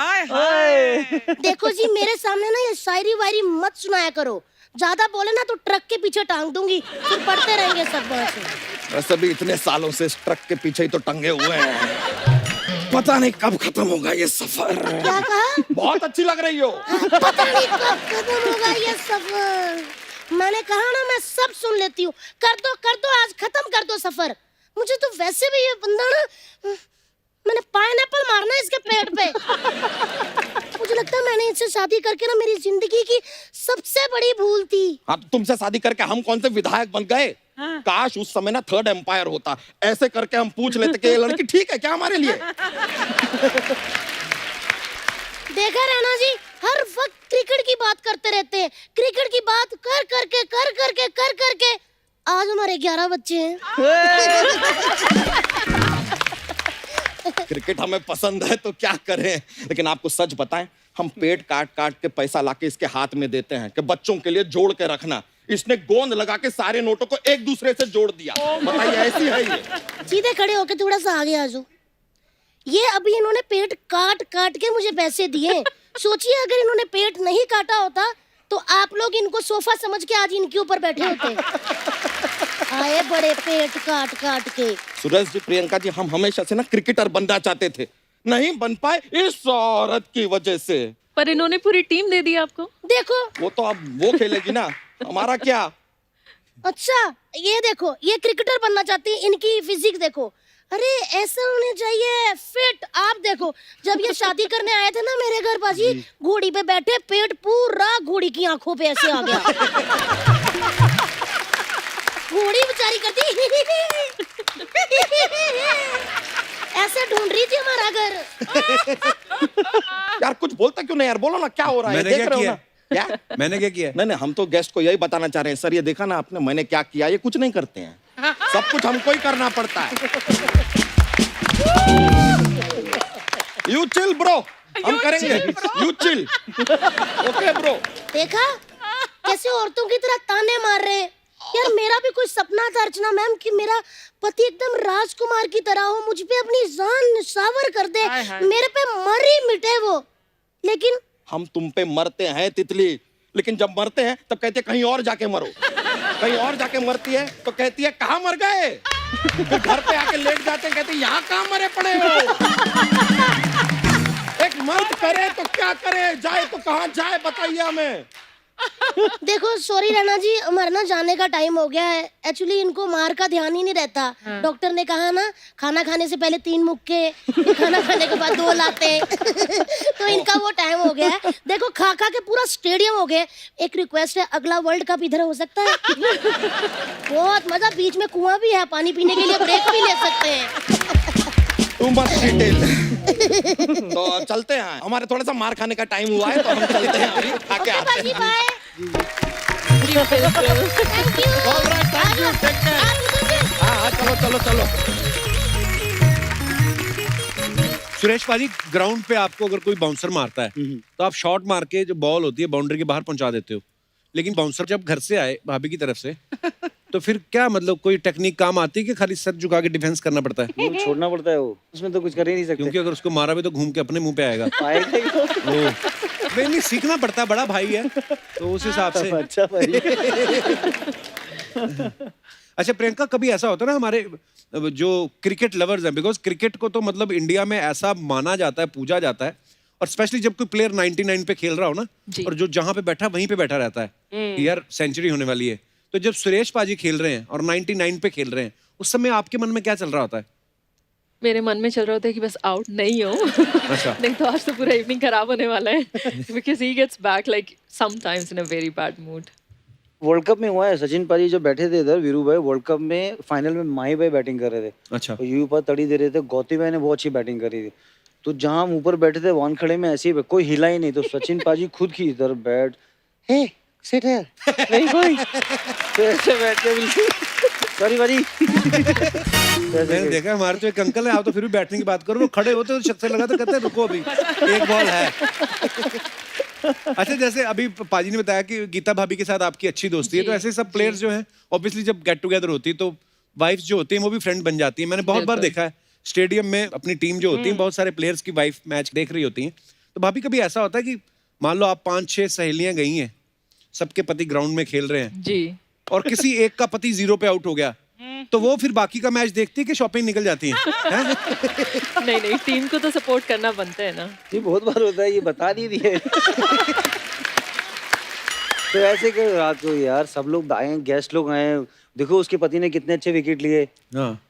देखो जी, मेरे सामने ना ये शायरी वायरी मत सुनाया करो, ज्यादा बोले ना तो ट्रक के पीछे टांग दूंगी, फिर पढ़ते रहेंगे सब वहाँ से। वैसे भी इतने सालों से इस ट्रक के पीछे ही तो टंगे हुए हैं, पता नहीं कब खत्म होगा ये सफर। क्या कहा? बहुत अच्छी लग रही हो। पता नहीं कब खत्म होगा ये सफर। मैंने कहा ना, मैं सब सुन लेती हूँ। कर दो आज खत्म कर दो सफर। मुझे तो वैसे भी ये बंदा ना, मैंने पाइनएप्पल मारना है इसके पेट पे। मुझे लगता है मैंने इससे शादी करके ना मेरी जिंदगी की सबसे बड़ी भूल थी। हाँ तो तुमसे शादी करके हम कौन से विधायक बन गए? काश उस समय ना थर्ड एम्पायर होता, ऐसे करके हम पूछ लेते कि ये लड़की ठीक है क्या हमारे लिए। देखा रैना जी, हर वक्त क्रिकेट की बात करते रहते हैं, क्रिकेट की बात कर करके आज हमारे 11 बच्चे हैं। क्रिकेट हमें पसंद है तो क्या करें, लेकिन आपको सच बताएं, हम पेट काट काट के पैसा लाके इसके हाथ में देते हैं कि बच्चों के लिए जोड़ के रखना। इसने गोंद लगा के सारे नोटों को एक दूसरे से जोड़ दिया। बताइए ऐसी है ये। सीधे खड़े होके थोड़ा सा आगे आ जाओ। ये अभी इन्होंने पेट काट काट के मुझे पैसे दिए। सोचिए अगर इन्होंने पेट नहीं काटा होता तो आप लोग इनको सोफा समझ के आज इनके ऊपर बैठे होते। आए बड़े पेट काट काट के। सुरेश जी, प्रियंका जी, हम हमेशा से ना क्रिकेटर बनना चाहते थे, नहीं बन पाए इस औरत की वजह से। पर इन्होंने पूरी टीम दे दी आपको। देखो वो तो अब वो खेलेगी ना, हमारा क्या। अच्छा ये देखो, ये क्रिकेटर बनना चाहती है, इनकी फिजिक देखो। अरे ऐसा होने चाहिए फिट। आप देखो जब ये शादी करने आए थे ना मेरे घर बाजी, घोड़ी पे बैठे, पेट पूरा घोड़ी की आंखों पे ऐसे आ गया। घोड़ी बेचारी करती ऐसे ढूंढ रही थी हमारा घर। यार कुछ बोलता क्यों नहीं यार, बोलो ना क्या हो रहा है। मैंने देख क्या रहे हो किया? ना क्या मैंने क्या किया? नहीं, हम तो गेस्ट को यही बताना चाह रहे हैं, सर ये देखा ना आपने मैंने क्या किया, ये कुछ नहीं करते हैं, सब कुछ हमको ही करना पड़ता है। यू चिल ब्रो, हम करेंगे। You chill, okay bro. देखा कैसे औरतों की तरह ताने मार रहे हैं। यार मेरा भी कोई सपना था अर्चना मैम कि मेरा पति एकदम राजकुमार की तरह हो, मुझ पे अपनी जान निछावर कर दे, मेरे पे मर ही मिटे वो। लेकिन हम तुम पे मरते हैं तितली, लेकिन जब मरते हैं तब कहते हैं कहीं और जाके मरो। कहीं और जाके मरती है तो कहती है कहाँ मर गए। फिर घर पे आके लेट जाते हैं, कहते हैं यहाँ कहाँ मरे पड़े हो। एक मर्द करे तो क्या करे, जाए तो कहाँ जाए, बताइए हमें। देखो सॉरी रैना जी, हमारा ना जाने का टाइम हो गया है। एक्चुअली इनको मार का ध्यान ही नहीं रहता। डॉक्टर ने कहा ना खाना खाने से पहले 3 मुक्के, खाना खाने के बाद 2 लाते। तो इनका वो टाइम हो गया है। देखो खा खा के पूरा स्टेडियम हो गया। एक रिक्वेस्ट है, अगला वर्ल्ड कप इधर हो सकता है। बहुत मजा, बीच में कुआं भी है, पानी पीने के लिए ब्रेक भी ले सकते हैं। तू मत डिटेल। तो चलते हैं, हमारे थोड़ा सा मार खाने का टाइम हुआ है तो हम चलते हैं, अभी खा के आते हैं। Bye. Thank you. Alright, thank you, take care. हाँ चलो चलो चलो। सुरेश पाजी, ग्राउंड पे आपको अगर कोई बाउंसर मारता है तो आप शॉट मार के जो बॉल होती है बाउंड्री के बाहर पहुंचा देते हो, लेकिन बाउंसर जब घर से आए भाभी की तरफ से तो फिर क्या मतलब कोई टेक्निक काम आती है कि खाली सर झुका के डिफेंस करना पड़ता है? वो छोड़ना पड़ता है, वो उसमें तो कुछ कर ही नहीं सकते। क्योंकि अगर उसको मारा भी तो घूम के अपने मुंह पे आएगा। आएगा ही तो। नहीं, सीखना पड़ता है, बड़ा भाई है तो उस हिसाब से। अच्छा भाई। अच्छा प्रियंका, कभी ऐसा होता है ना हमारे जो क्रिकेट लवर्स हैं, बिकॉज क्रिकेट को तो मतलब इंडिया में ऐसा माना जाता है, पूजा जाता है, और स्पेशली जब कोई प्लेयर 99 पे खेल रहा हो ना, और जो जहां पे बैठा वहीं पे बैठा रहता है, यार सेंचुरी होने वाली है, तो जब सुरेश पाजी खेल रहे हैं और 99 पे खेल रहे हैं, उस समय आपके मन में क्या चल रहा होता है? मेरे मन में चल रहा होता है कि बस आउट नहीं हो। अच्छा। नहीं तो आज तो पूरा इवनिंग खराब होने वाला है। Because he gets back like sometimes in a very bad mood. World cup में हुआ है, सचिन पाजी जो बैठे थे इधर, वीरू भाई वर्ल्ड कप में फाइनल में माही भाई बैटिंग कर रहे थे। अच्छा। तो यू पर तड़ी दे रहे थे, गौती भाई ने बहुत अच्छी बैटिंग करी थी। तो जहां हम ऊपर बैठे थे वन खड़े में ऐसे ही कोई हिला ही नहीं, तो सचिन पाजी खुद की इधर बैट, हे सिट है नहीं कोई, तो ऐसे बैठ के बिल्कुल सॉरी भाजी। मैंने देखा हमारे तो एक अंकल है, आप तो फिर भी बैठने की बात करो, वो खड़े होते तो शख्स से लगा तो कहते हैं रुको अभी एक बॉल है। अच्छा, जैसे अभी पाजी ने बताया कि गीता भाभी के साथ आपकी अच्छी दोस्ती है, तो ऐसे सब प्लेयर्स जो हैं ऑब्वियसली जब गेट टुगेदर होती है तो वाइफ्स जो होती हैं वो भी फ्रेंड बन जाती है। मैंने बहुत बार देखा है स्टेडियम में अपनी टीम जो होती है, बहुत सारे प्लेयर्स की वाइफ मैच देख रही होती हैं। तो भाभी कभी ऐसा होता है कि मान लो आप 5-6 सहेलियां गई हैं, सबके पति ग्राउंड में खेल रहे हैं जी, और किसी एक का पति 0 पे आउट हो गया, तो वो फिर बाकी का मैच देखती है कि शॉपिंग निकल जाती है? नहीं नहीं, टीम को तो सपोर्ट करना बनता है ना। ये बहुत बार होता है, ये बता नहीं दिए। तो ऐसे कि रात को यार सब लोग आए, गेस्ट लोग आए, देखो उसके पति ने कितने अच्छे विकेट लिए, हाँ।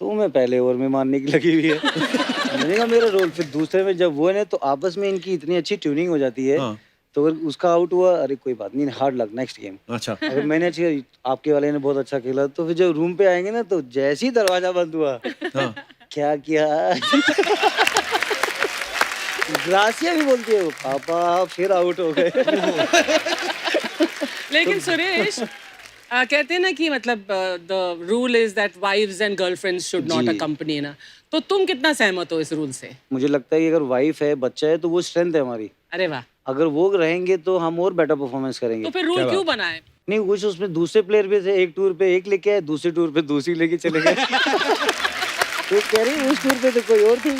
तो मैं पहले ओवर में मारने की लगी हुई है। मैंने कहा मेरा रोल। फिर दूसरे में जब वो है ना तो आपस में इनकी इतनी अच्छी ट्यूनिंग हो जाती है। हाँ। तो अगर उसका आउट हुआ, अरे कोई बात नहीं, हार्ड लक, नेक्स्ट गेम। अच्छा अगर मैंने आपके वाले ने बहुत अच्छा खेला, तो फिर जब रूम पे आएंगे ना तो जैसे ही दरवाजा बंद हुआ, हाँ क्या किया ग्रासिया भी बोलती है, पापा फिर आउट हो गए। लेकिन सुरेश कहते हैं ना कि मतलब the rule is that wives and girlfriends should not जी। अकम्पनी ना, तो तुम कितना सहमत हो इस रूल से? मुझे लगता है कि अगर वाइफ है, बच्चा है, तो वो स्ट्रेंथ है हमारी। अरे वाह, अगर वो रहेंगे तो हम और बेटर परफॉर्मेंस करेंगे। तो फिर रूल क्यों बनाए? नहीं, कुछ उसमें दूसरे प्लेयर भी थे, एक टूर पे एक लेके आए, दूसरे टूर पे दूसरी लेके चले गए। तो कह रही उस टूर पे तो कोई और थी।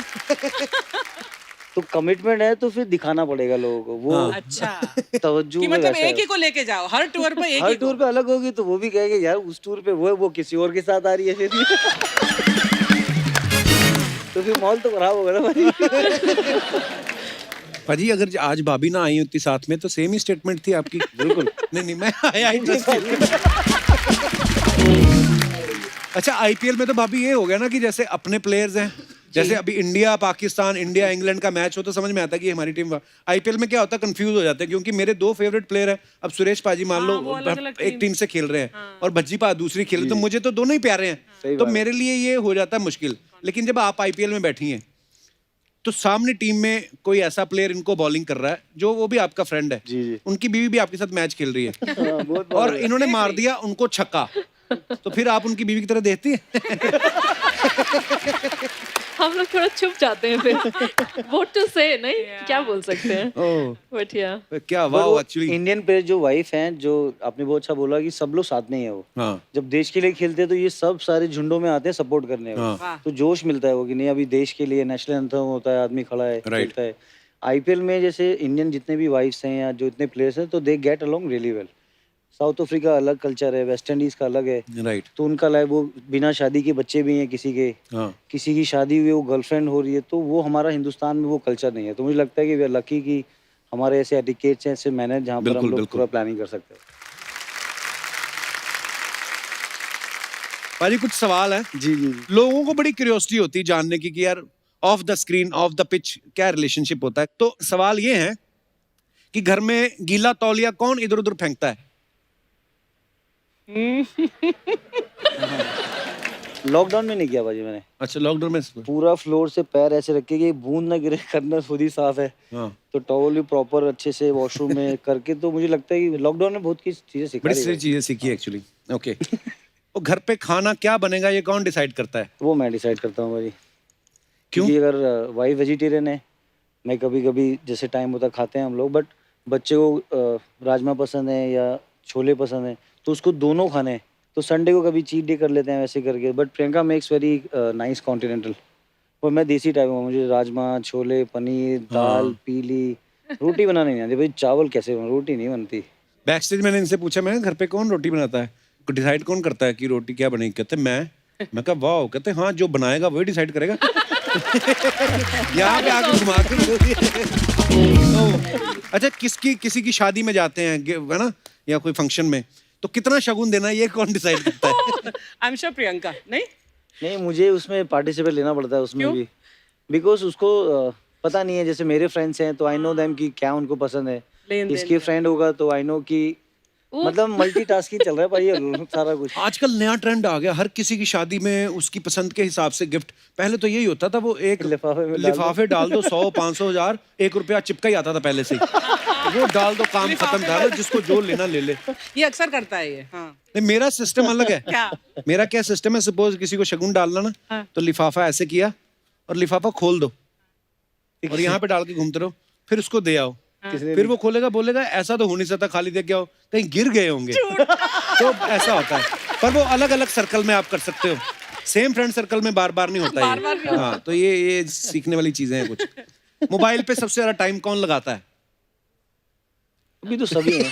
तो कमिटमेंट है तो फिर दिखाना पड़ेगा लोगों को वो। अच्छा तवज्जो कि में मतलब वैसा एक है। ही को लेके जाओ हर टूर पे, एक हर ही टूर पे अलग होगी तो वो भी कहेंगे यार उस टूर पे वो है, वो किसी और के साथ आ रही है फिर। तो फिर माहौल तो खराब होगा ना भाई। भाजी अगर आज भाभी ना आई होती साथ में तो सेम ही स्टेटमेंट थी आपकी। बिल्कुल। नहीं मैं आया ही just अच्छा आईपीएल में तो भाभी ये हो गया ना कि जैसे अपने प्लेयर्स हैं, जैसे अभी इंडिया पाकिस्तान, इंडिया इंग्लैंड का मैच हो तो समझ में आता है कि हमारी टीम। आईपीएल में क्या होता है, कंफ्यूज हो जाते हैं क्योंकि मेरे 2 फेवरेट प्लेयर हैं। अब सुरेश पाजी मान लो वो अलग-अलग एक टीम से खेल रहे हैं और भज्जी पा दूसरी खेल रहे, तो मुझे तो दोनों ही प्यारे हैं, तो मेरे लिए ये हो जाता है मुश्किल। लेकिन जब आप आईपीएल में बैठी हैं तो सामने टीम में कोई ऐसा प्लेयर इनको बॉलिंग कर रहा है जो वो भी आपका फ्रेंड है, जी जी। उनकी बीवी भी आपके साथ मैच खेल रही है हाँ, बहुत और इन्होंने मार दिया उनको छक्का, तो फिर आप उनकी बीवी की तरह देखती हैं? हम लोग थोड़ा चुप जाते हैं फिर। व्हाट टू से, नहीं क्या बोल सकते हैं, ओह बट या क्या वाह एक्चुअली। इंडियन प्लेयर जो वाइफ हैं, जो आपने बहुत अच्छा बोला कि सब लोग साथ में ही है वो। हाँ जब देश के लिए खेलते हैं तो ये सब सारे झुंडों में आते हैं सपोर्ट करने। हाँ। तो जोश मिलता है वो कि नहीं अभी देश के लिए नेशनल एंथम होता है, आदमी खड़ा है, खेलता है। आईपीएल में जैसे इंडियन जितने भी वाइफ्स हैं या जो इतने प्लेयर्स हैं तो they get along really well. South Africa अलग कल्चर है, वेस्ट इंडीज का अलग है, राइट। तो उनका लाइफ वो बिना शादी के बच्चे भी हैं किसी के, हाँ किसी की शादी हुई है वो गर्लफ्रेंड हो रही है, तो वो हमारा हिंदुस्तान में वो कल्चर नहीं है। तो मुझे लगता है कि वी आर लकी कि हमारे ऐसे एटिकेट्स हैं, ऐसे मैनेज जहाँ पर बिल्कुल, हम लोग बिल्कुल। पूरा प्लानिंग कर सकते हैं। भाजी कुछ सवाल है जी जी। लोगों को बड़ी क्यूरियोसिटी होती है जानने की कि यार of the screen of the pitch क्या रिलेशनशिप होता है। तो सवाल ये है कि घर में गीला तौलिया कौन इधर उधर फेंकता है? लॉकडाउन में नहीं किया भाजी मैंने। अच्छा लॉकडाउन में पूरा फ्लोर से पैर ऐसे रखे कि बूंद ना गिरे, करना खुद ही साफ है। हाँ तो टॉवल भी प्रॉपर अच्छे से वॉशरूम में करके, तो मुझे लगता है कि लॉकडाउन में बहुत की चीजें सिखा बड़ी रही सारी है। चीजें सीखी एक्चुअली। ओके और घर पे खाना क्या बनेगा ये कौन डिसाइड करता है? वो मैं डिसाइड करता हूँ भाजी। क्यों? क्योंकि अगर वाइफ वेजिटेरियन है, मैं कभी कभी जैसे टाइम होता खाते हैं हम लोग, बट बच्चे को राजमा पसंद है या छोले पसंद है तो उसको दोनों खाने हैं, तो संडे को कभी चीट डे कर लेते हैं वैसे करके। But Priyanka makes very nice continental, और मैं देसी टाइप हूँ, मुझे राजमा छोले पनीर दाल पीली रोटी बनानी नहीं आती भाई। चावल कैसे बना, रोटी नहीं बनती। बैक स्टेज मैंने इनसे पूछा, मैं घर पे कौन रोटी बनाता है, डिसाइड कौन करता है कि रोटी क्या बनेगी? कहते मैं कहा वाह, कहते हाँ जो बनाएगा वही डिसाइड करेगा। यहाँ पे आके घुमा के बोल दिया। अच्छा किसी की शादी में जाते हैं है ना, या कोई फंक्शन में, तो कितना शगुन देना है ये कौन डिसाइड करता है? I am sure Priyanka. नहीं मुझे उसमें पार्टिसिपेट लेना पड़ता है उसमें भी, बिकॉज उसको पता नहीं है। जैसे मेरे फ्रेंड्स हैं तो आई नो देम कि क्या उनको पसंद है, लेन-देन इसके फ्रेंड होगा तो आई नो कि मतलब मल्टीटास्किंग चल रहा है भाई ये सारा कुछ। आजकल नया ट्रेंड आ गया, हर किसी की शादी में उसकी पसंद के हिसाब से गिफ्ट। पहले तो यही होता था, वो एक लिफाफे डाल दो 100 500 1000 1 रुपया चिपका ही आता था पहले से ही। वो डाल दो, काम खत्म था, जिसको जो लेना ले ले। ये अक्सर करता है ये। हाँ नहीं मेरा सिस्टम अलग है। क्या? मेरा क्या सिस्टम है, सपोज किसी को शगुन डालना ना, हाँ। तो लिफाफा ऐसे किया और लिफाफा खोल दो और यहाँ पे डाल के घूमते रहो, फिर उसको दे आओ। फिर वो खोलेगा बोलेगा ऐसा तो हो नहीं सकता, खाली दे के आओ, कहीं गिर गए होंगे। तो ऐसा होता है, पर वो अलग अलग सर्कल में आप कर सकते हो, सेम फ्रेंड सर्कल में बार बार नहीं होता ये। हाँ तो ये सीखने वाली चीजें हैं कुछ। मोबाइल पे सबसे ज्यादा टाइम कौन लगाता है? अभी तो सभी हैं।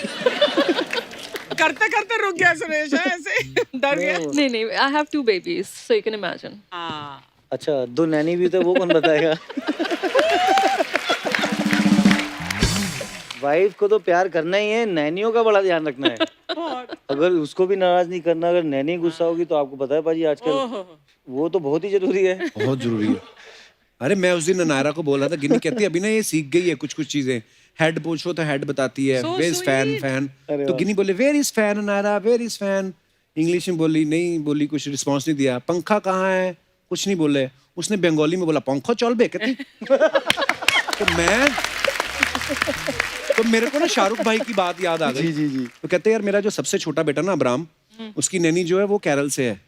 करते करते रुक गया सुरेश, है ऐसे डर गया। नहीं I have 2 babies so you can imagine. हाँ अच्छा 2 नैनी भी तो वो कौन बताएगा? वाइफ को तो प्यार करना ही है, नैनियों का बड़ा ध्यान रखना है। अगर उसको भी नाराज नहीं करना, अगर नैनी गुस्सा होगी तो आपको पता है भाजी आजकल वो तो बहुत ही जरूरी है। बहुत जरूरी है। अरे मैं उस दिन नायरा को बोल रहा था, गिन्नी कहती है अभी ना ये सीख गई है कुछ चीजें, हेड पूछो तो हेड बताती है, So where is fan sweet. Fan, तो गिन्नी बोले where is fan Naira, where is fan, English में बोली, नहीं बोली, कुछ रिस्पॉन्स नहीं दिया, पंखा कहाँ है, कुछ नहीं बोले, उसने बंगाली में बोला पंखो चल बे कहती। तो मेरे को ना शाहरुख भाई की बात याद आ गई। जी। तो कहते यार मेरा जो सबसे छोटा बेटा ना अब्राम, उसकी नैनी जो है वो केरल से है,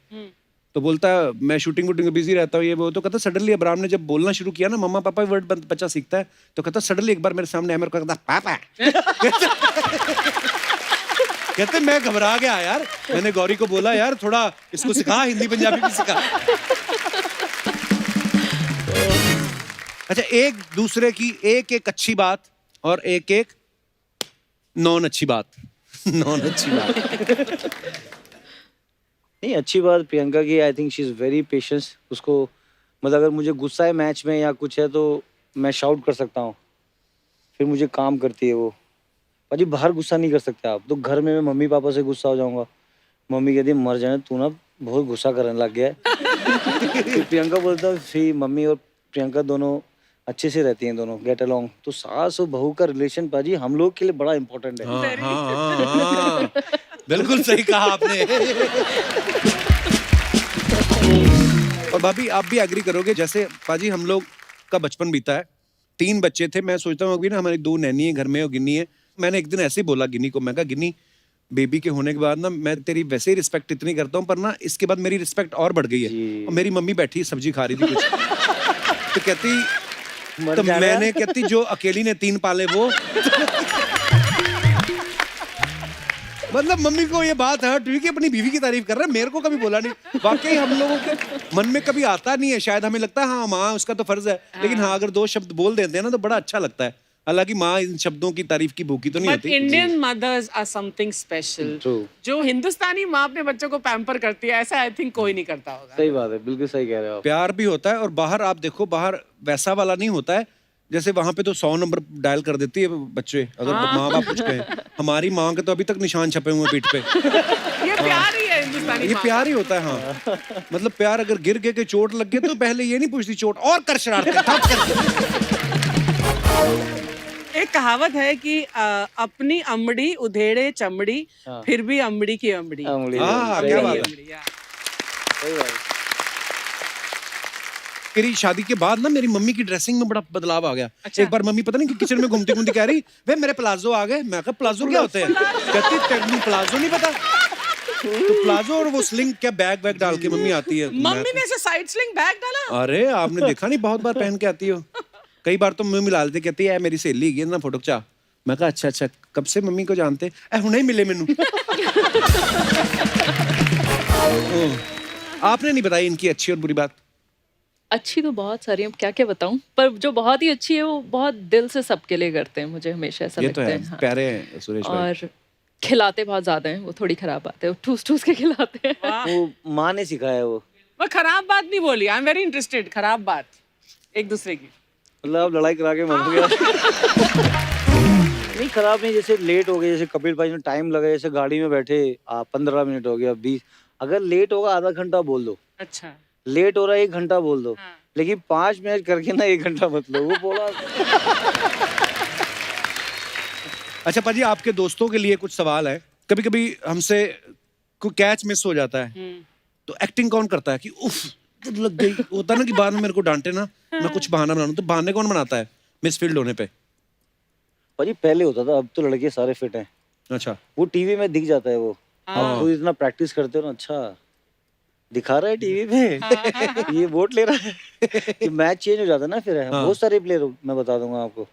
तो बोलता है मैं शूटिंग वूटिंग में बिजी रहता हूँ ये वो, तो कहता सडनली अब्राम ने जब बोलना शुरू किया ना मम्मा पापा वर्ड बच्चा सीखता है, तो कहता सडनली एक बार मेरे सामने आया, मेरे को कहता पापा। कहते मैं घबरा गया यार, मैंने गौरी को बोला यार थोड़ा इसको सिखा, हिंदी पंजाबी भी सिखा। अच्छा, एक दूसरे की एक अच्छी बात और एक नॉन अच्छी बात। नॉन अच्छी बात नहीं, अच्छी बात प्रियंका की, I think she is very patience. उसको मतलब अगर मुझे गुस्सा है मैच में या कुछ है तो मैं शाउट कर सकता हूँ, फिर मुझे काम करती है वो। भाजी बाहर गुस्सा नहीं कर सकते आप, तो घर में मैं मम्मी पापा से गुस्सा हो जाऊंगा, मम्मी कहती है मर जाने तू ना बहुत गुस्सा करने लग गया है। फिर प्रियंका बोलता है फिर मम्मी और प्रियंका दोनों अच्छे से रहती हैं, दोनों गेट अलोंग। तो सास और बहू का रिलेशन पाजी हम लोग के लिए बड़ा इंपॉर्टेंट है। हाँ, बिल्कुल सही कहा आपने। और भाभी आप भी एग्री करोगे, जैसे पाजी हम लोग का बचपन बीता है, 3 बच्चे थे, मैं सोचता हूँ अभी ना हमारी 2 नैनी है घर में और गिन्नी है। मैंने एक दिन ऐसे ही बोला गिन्नी को, मैं कहा गिन्नी बेबी के होने के बाद ना मैं तेरी वैसे ही रिस्पेक्ट इतनी करता हूँ, पर ना इसके बाद मेरी रिस्पेक्ट और बढ़ गई है। और मेरी मम्मी बैठी सब्जी खा रही थी कुछ, तो कहती तो मैंने कहती जो अकेली ने 3 पाले वो। मतलब मम्मी को ये बात हर्ट हुई कि अपनी बीवी की तारीफ कर रहा है, मेरे को कभी बोला नहीं। वाकई हम लोगों के मन में कभी आता नहीं है, शायद हमें लगता है हाँ माँ उसका तो फर्ज है, लेकिन हाँ अगर 2 शब्द बोल देते हैं ना तो बड़ा अच्छा लगता है। हालांकि माँ इन शब्दों की तारीफ की भूखी तो नहीं बट होती। Indian mothers are something special. जो हिंदुस्तानी माँ अपने बच्चों को पैम्पर करती है, ऐसा आई थिंक कोई नहीं करता होगा। सही बात है, बिल्कुल सही कह रहे हो आप। प्यार भी होता है, और बाहर आप देखो, बाहर वैसा वाला नहीं होता है, जैसे वहां पे तो 100 नंबर डायल कर देती है बच्चे अगर माँ बाप कुछ कहें। हमारी माँ के तो अभी तक निशान छपे हुए पीठ पे। ये प्यार ही है हिंदुस्तानी ये माँ प्यार ही होता है। हाँ, मतलब प्यार अगर गिर गए के चोट लग गए तो पहले ये नहीं पूछती चोट और कर शरारतें ठप कर। एक कहावत है कि अपनी अमड़ी उधेड़े चमड़ी, फिर भी अमड़ी की अमड़ी। हाँ, क्या बात है। सही बात है। मेरी शादी के बाद ना मेरी मम्मी की ड्रेसिंग में बड़ा बदलाव आ गया। एक बार मम्मी पता नहीं कि किचन में घूमती घूमती कह रही वे मेरे प्लाजो आ गए। मैं कहा प्लाजो क्या होते हैं? कहती तेरे प्लाजो नहीं पता? तो प्लाजो और वो स्लिंग क्या बैग वैग डाल के मम्मी आती है। मम्मी ने ऐसे साइड स्लिंग बैग डाला? अरे आपने देखा नहीं, बहुत बार पहन के आती हो। कई बार तो मम्मी मिला लेते, कहती है मेरी सहेली है ना फोटो खिंचा। मैं कहा अच्छा अच्छा, कब से मम्मी को जानते? हुणे ही मिले मैनू। आपने नहीं बताई इनकी अच्छी और बुरी बात? अच्छी तो बहुत सारी है, क्या क्या बताऊं, पर जो बहुत ही अच्छी है वो बहुत दिल से सबके लिए करते हैं, मुझे हमेशा ऐसा ये लगता तो है। है, हाँ। प्यारे हैं सुरेश भाई। और खिलाते बहुत ज्यादा हैं, वो थोड़ी खराब बात है, वो ठूस ठूस के खिलाते हैं। वो माँ ने सिखाया वो। वो खराब बात नहीं बोली, आई एम वेरी इंटरेस्टेड। खराब बात एक दूसरे की, मतलब आप लड़ाई करा के मर गया। नहीं खराब नहीं, जैसे लेट हो गए, जैसे कपिल भाई ने टाइम लगा, जैसे गाड़ी में बैठे 15 मिनट हो गया 20, अगर लेट होगा आधा घंटा बोल दो। अच्छा लेट हो रहा है 1 घंटा बोल दो। हाँ। लेकिन 5 मिनट करके ना 1 घंटा मत लो, वो बोला। अच्छा पाजी, आपके दोस्तों के लिए कुछ सवाल है। कभी कभी हमसे कोई कैच मिस हो जाता है तो एक्टिंग कौन करता है कि उफ लग गई, होता ना कि बाद में मेरे को डांटे ना, मैं कुछ बहाना बनाऊं, तो बहाने कौन बनाता है मिस फील्ड होने पे? भाजी पहले होता था, अब तो लड़के सारे फिट हैं। अच्छा, वो टीवी में दिख जाता है वो। आप खुद इतना प्रैक्टिस करते हो ना, अच्छा दिखा रहा है टीवी पे। ये वोट ले रहा है। कि मैच चेंज हो जाता है ना फिर। बहुत सारे प्लेयर मैं बता दूंगा आपको,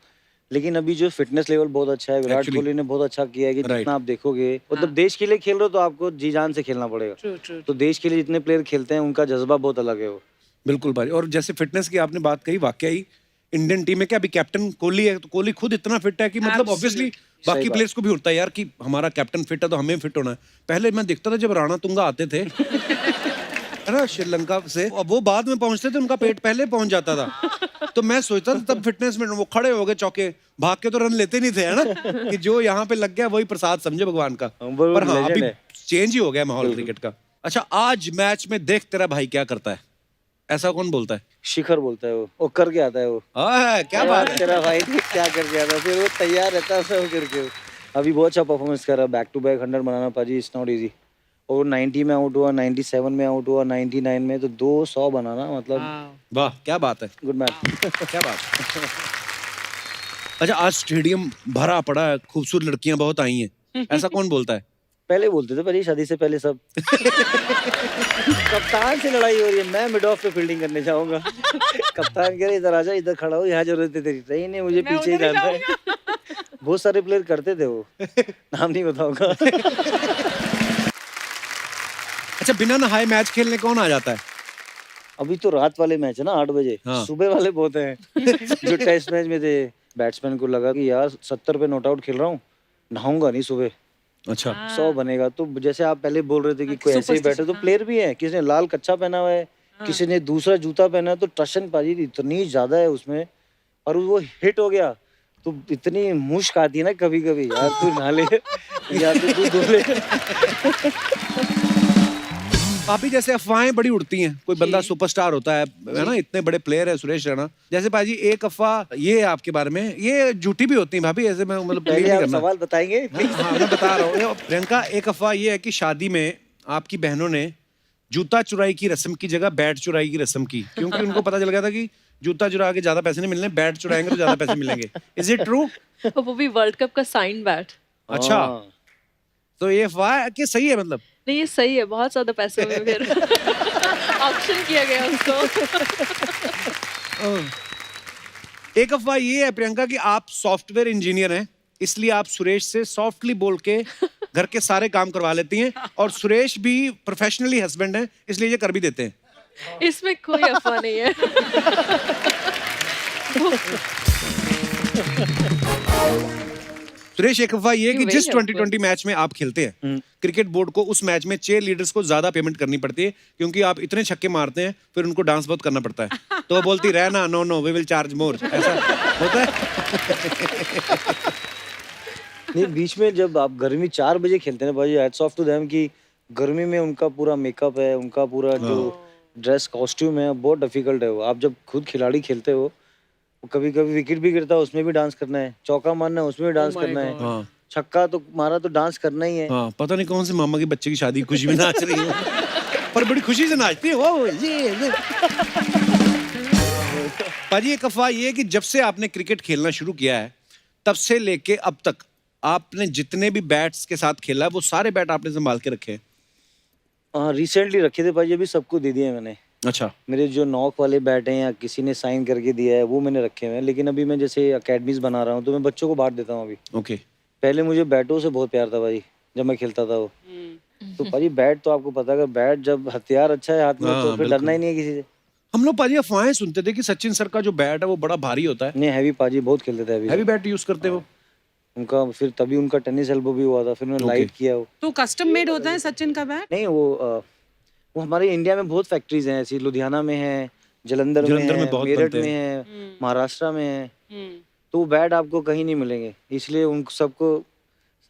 लेकिन अभी जो फिटनेस लेवल बहुत अच्छा है, विराट कोहली ने बहुत अच्छा किया है कि जितना आप देखोगे, मतलब देश के लिए खेल रहे हो तो आपको जी जान से खेलना पड़ेगा। True true. तो देश के लिए जितने प्लेयर खेलते हैं उनका जज्बा बहुत अलग है वो। बिल्कुल भाई। और जैसे फिटनेस की आपने बात कही, वाकई इंडियन टीम में क्या अभी कैप्टन कोहली है, तो कोहली खुद इतना फिट है कि मतलब ऑब्वियसली बाकी प्लेयर्स को भी होता है यार कि हमारा कैप्टन फिट है तो हमें फिट होना है। पहले मैं देखता था जब राणा तुंगा आते थे है ना श्रीलंका से, वो बाद में पहुंचते थे, उनका पेट पहले पहुंच जाता था। तो मैं सोचता था तब फिटनेस में वो खड़े हो गए चौके, भाग के तो रन लेते नहीं थे, है ना, कि जो यहाँ पे लग गया वही प्रसाद समझे भगवान का। पर हाँ अभी चेंज ही हो गया माहौल क्रिकेट का। अच्छा, आज मैच में देख तेरा भाई क्या करता है, ऐसा कौन बोलता है? शिखर बोलता है वो करके आता है वो। क्या बात है। तेरा भाई देख क्या करके आता है, फिर वो तैयार रहता है सब करके। अभी बहुत अच्छा परफॉर्मेंस कर रहा है, बैक टू बैक 100 बनाना पाजी इट्स नॉट इजी। और 90 में आउट हुआ, 97 में आउट हुआ, 99 में, तो 200 बनाना मतलब वाह क्या बात है, गुड मैच। क्या बात है। अच्छा आज स्टेडियम भरा पड़ा है, खूबसूरत लड़कियां बहुत आई हैं, ऐसा कौन बोलता है? पहले बोलते थे भाई शादी से पहले सब। कप्तान से लड़ाई हो रही है, मैं मिड ऑफ पे फील्डिंग करने जाऊंगा। कप्तान कह रहे इधर आजा, इधर खड़ा हो, यहाँ जरूरत है तेरी। नहीं नहीं मुझे पीछे ही जाना है। बहुत सारे प्लेयर करते थे वो, नाम नहीं बताऊंगा। अच्छा बिना नहाए मैच खेलने कौन आ जाता है? अभी तो रात वाले मैच है ना 8 बजे। हाँ। सुबह वाले बहुत हैं। जो टेस्ट मैच में थे, बैट्समैन को लगा कि यार 70 पे नॉट आउट खेल रहा हूँ, नहाऊंगा नहीं सुबह, अच्छा 100 बनेगा। तो जैसे आप पहले बोल रहे थे कि कोई ऐसे ही बैठे, तो प्लेयर भी है, किसी ने लाल कच्चा पहना हुआ है, किसी ने दूसरा जूता पहना है, तो टशन पाजी इतनी ज्यादा है उसमें, और वो हिट हो गया तो इतनी मुश्क आती है ना कभी कभी, यार तू नहा ले या तू धो ले। भाभी जैसे अफवाहें बड़ी उड़ती हैं, कोई बंदा सुपरस्टार होता है ना, इतने बड़े प्लेयर है सुरेश रैना, जैसे भाजी एक अफवाह ये है आपके बारे में, ये झूठी भी होती है भाभी, ऐसे मैं मतलब believe पहले नहीं आप करना। सवाल बताएंगे प्लीज। हाँ मैं बता रहा हूँ प्रियंका, एक अफवाह ये है कि शादी में आपकी बहनों ने जूता चुराई की रस्म की जगह बैट चुराई की रस्म की, क्योंकि उनको पता चल गया था कि जूता चुरा के ज्यादा पैसे नहीं मिलने, बैट चुराएंगे तो ज्यादा पैसे मिलेंगे। Is it true? वो भी वर्ल्ड कप का साइन बैट। अच्छा हाँ। तो ये अफवाह है कि सही है मतलब? नहीं ये सही है, बहुत ज्यादा पैसे में फिर ऑक्शन किया गया उसको। एक अफवाह ये है प्रियंका कि आप सॉफ्टवेयर इंजीनियर हैं, इसलिए आप सुरेश से सॉफ्टली बोल के घर के सारे काम करवा लेती हैं, और सुरेश भी प्रोफेशनली हस्बैंड हैं, इसलिए ये कर भी देते हैं। इसमें कोई अफवाह नहीं है। सुरेश एक अफवाह ये है कि You जिस very 2020 मैच में आप खेलते हैं, क्रिकेट बोर्ड को उस मैच में चेयर लीडर्स को ज्यादा पेमेंट करनी पड़ती है, क्योंकि आप इतने छक्के मारते हैं, फिर उनको डांस बहुत करना पड़ता है, तो वो बोलती रहना no no we will charge more, ऐसा होता है। नहीं बीच में जब आप गर्मी 4 बजे खेलते हैं भाई, हैट्स ऑफ टू देम कि गर्मी में उनका पूरा मेकअप है, उनका पूरा जो ड्रेस कॉस्ट्यूम है, बहुत डिफिकल्ट है वो। आप जब खुद खिलाड़ी खेलते हो, कभी कभी विकेट भी गिरता है, उसमें भी डांस करना है, चौका मारना है उसमें भी डांस करना है, हाँ छक्का तो मारा तो डांस करना ही है। हाँ पता नहीं कौन से मामा के बच्चे की शादी खुशी में नाच रही है, पर बड़ी खुशी से नाचती है वो ये। पाजी एक अफवाह ये है कि जब से आपने क्रिकेट खेलना शुरू किया है, तब से लेके अब तक आपने जितने भी बैट्स के साथ खेला है, वो सारे बैट आपने संभाल के रखे हैं? हाँ रिसेंटली रखे थे भाई, अभी सबको दे दिए मैंने। अच्छा मेरे जो नॉक वाले बैट हैं या किसी ने साइन करके दिया है, वो मैंने रखे हुए हैं। लेकिन अभी मैं जैसे अकेडमीज बना रहा हूँ, तो मैं बच्चों को बांट देता हूँ अभी। ओके। पहले मुझे बैटों से बहुत प्यार था भाई, जब मैं खेलता था वो। तो भाई बैट तो आपको पता है, अगर बैट जब हथियार अच्छा है हाथ में, हाँ, तो फिर बिल्कुल। डरना ही नहीं है किसी से। हम लोग पाजी अफवाहें सुनते थे कि सचिन सर का जो बैट है वो बड़ा भारी होता है, नहीं हैवी पाजी बहुत खेलते थे अभी। हैवी बैट यूज करते हो? उनका फिर तभी उनका टेनिस एल्बो भी हुआ था, फिर उन्होंने लाइट किया वो। तो कस्टम मेड होता है सचिन का बैट? नहीं वो हमारे इंडिया में बहुत फैक्ट्रीज हैं ऐसी, लुधियाना में है, जलंधर में में है, बहुत मेरठ बनते में है, महाराष्ट्र में है। तो वो बैट आपको कहीं नहीं मिलेंगे, इसलिए उन सबको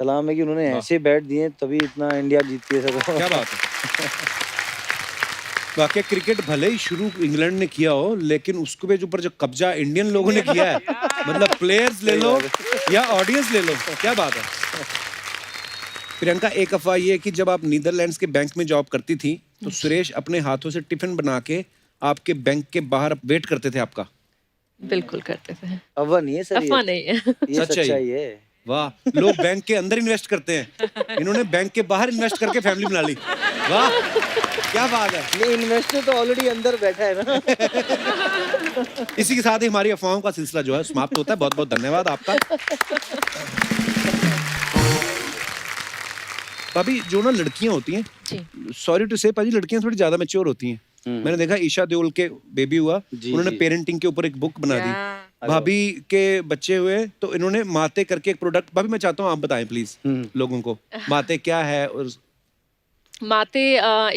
सलाम है कि उन्होंने ऐसे बैट दिए, तभी इतना इंडिया जीतती है सब। क्या बात है। वाकई क्रिकेट भले ही शुरू इंग्लैंड ने किया हो, लेकिन उसके ऊपर जो कब्जा इंडियन लोगों ने किया है, मतलब प्लेयर्स ले लो या ऑडियंस ले लो, क्या बात है। प्रियंका एक अफवाह ये है कि जब आप नीदरलैंड्स के बैंक में जॉब करती थी, तो सुरेश अपने हाथों से टिफिन बना के आपके बैंक के बाहर वेट करते थे आपका? बिल्कुल करते थे। अफवाह नहीं है सर, अफवाह नहीं है। ये सच्चाई। सच्चाई है। वाह, लोग बैंक के अंदर इन्वेस्ट करते हैं, इन्होंने बैंक के बाहर इन्वेस्ट करके फैमिली बना ली। वाह क्या बात है। ये इन्वेस्टर तो ऑलरेडी अंदर बैठा है ना। इसी के साथ ही हमारी अफवाहों का सिलसिला जो है समाप्त होता है। बहुत बहुत धन्यवाद आपका। भाभी जो ना लड़कियां होती हैं, सॉरी टू से पाजी, लड़कियां थोड़ी ज्यादा मैच्योर होती हैं। मैंने देखा ईशा देओल के बेबी हुआ, उन्होंने पेरेंटिंग के ऊपर एक बुक बना दी। भाभी के बच्चे हुए तो इन्होंने माते करके एक प्रोडक्ट, भाभी मैं चाहता हूँ आप बताएं प्लीज लोगों को, माते क्या है? और माते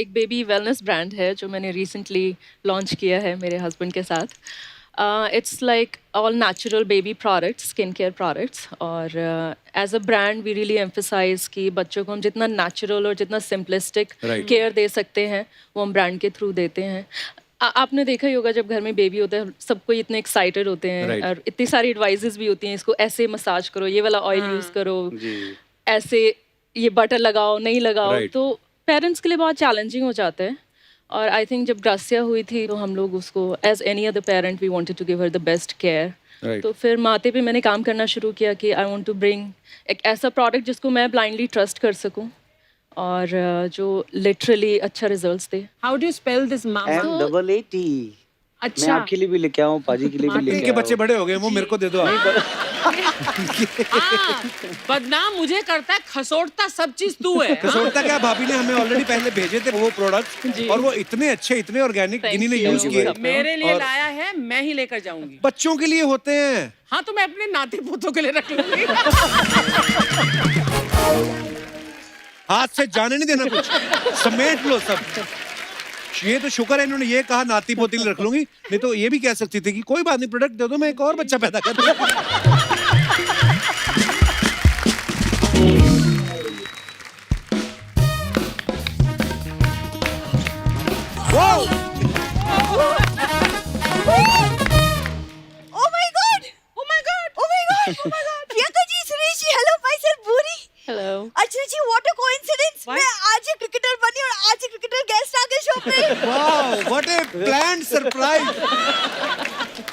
एक बेबी वेलनेस ब्रांड है जो मैंने रिसेंटली लॉन्च किया है मेरे हस्बैंड के साथ। It's like all natural baby products, skin care products, और as a brand we really emphasize कि बच्चों को हम जितना नेचुरल और जितना सिंपलिस्टिक केयर दे सकते हैं वो हम ब्रांड के थ्रू देते हैं। आपने देखा ही होगा जब घर में बेबी होता है सब कोई इतने एक्साइटेड होते हैं Right. और इतनी सारी एडवाइजेस भी होती हैं, इसको ऐसे मसाज करो, ये वाला ऑयल यूज करो, ऐसे ये बटर लगाओ नहीं लगाओ, Right. तो पेरेंट्स के लिए बहुत चैलेंजिंग हो जाता है। और आई थिंक जब ग्रासिया हुई थी तो हम लोग उसको as any other parent we wanted to give her the best care. Right. तो फिर माते पे मैंने काम करना शुरू किया कि आई वांट टू ब्रिंग एक ऐसा प्रोडक्ट जिसको मैं ब्लाइंडली ट्रस्ट कर सकूं और जो लिटरली अच्छा results they. How do you spell this mama? M-double-A-T। मैं अच्छा आपके लिए भी लेके आऊँ, पाजी के लिए भी लेके इनके बच्चे बड़े हो गए, वो मेरे को दे दो आप। बदनाम मुझे करता है, खसोटता सब चीज तू है। कसौटा क्या, भाभी ने हमें ऑलरेडी पहले भेजे थे वो प्रोडक्ट और वो इतने अच्छे इतने ऑर्गेनिक Thank इन्हीं ने you. यूज किए। मेरे लिए और लाया है, मैं ही लेकर जाऊंगी। बच्चों के लिए होते हैं। हाँ तो मैं अपने नाती पोतों के लिए रख लूंगी। हाथ से जाने नहीं देना कुछ, समेट लो सब। ये तो शुक्र है इन्होंने ये कहा नाती पोती रख लूंगी, नहीं तो ये भी कह सकती थी कि कोई बात नहीं प्रोडक्ट दे दो, मैं एक और बच्चा पैदा कर दूंगा। Oh my god! Oh my god! Oh my god! Oh my god! Priyanka ji, Suresh ji, hello myself Bhuri. Hello. अच्छा जी, व्हाट अ कोइंसिडेंस, मैं आज ही क्रिकेटर बनी और आज ही क्रिकेटर गेस्ट आ गए शो पे। वाह, व्हाट ए प्लान्ड सरप्राइज।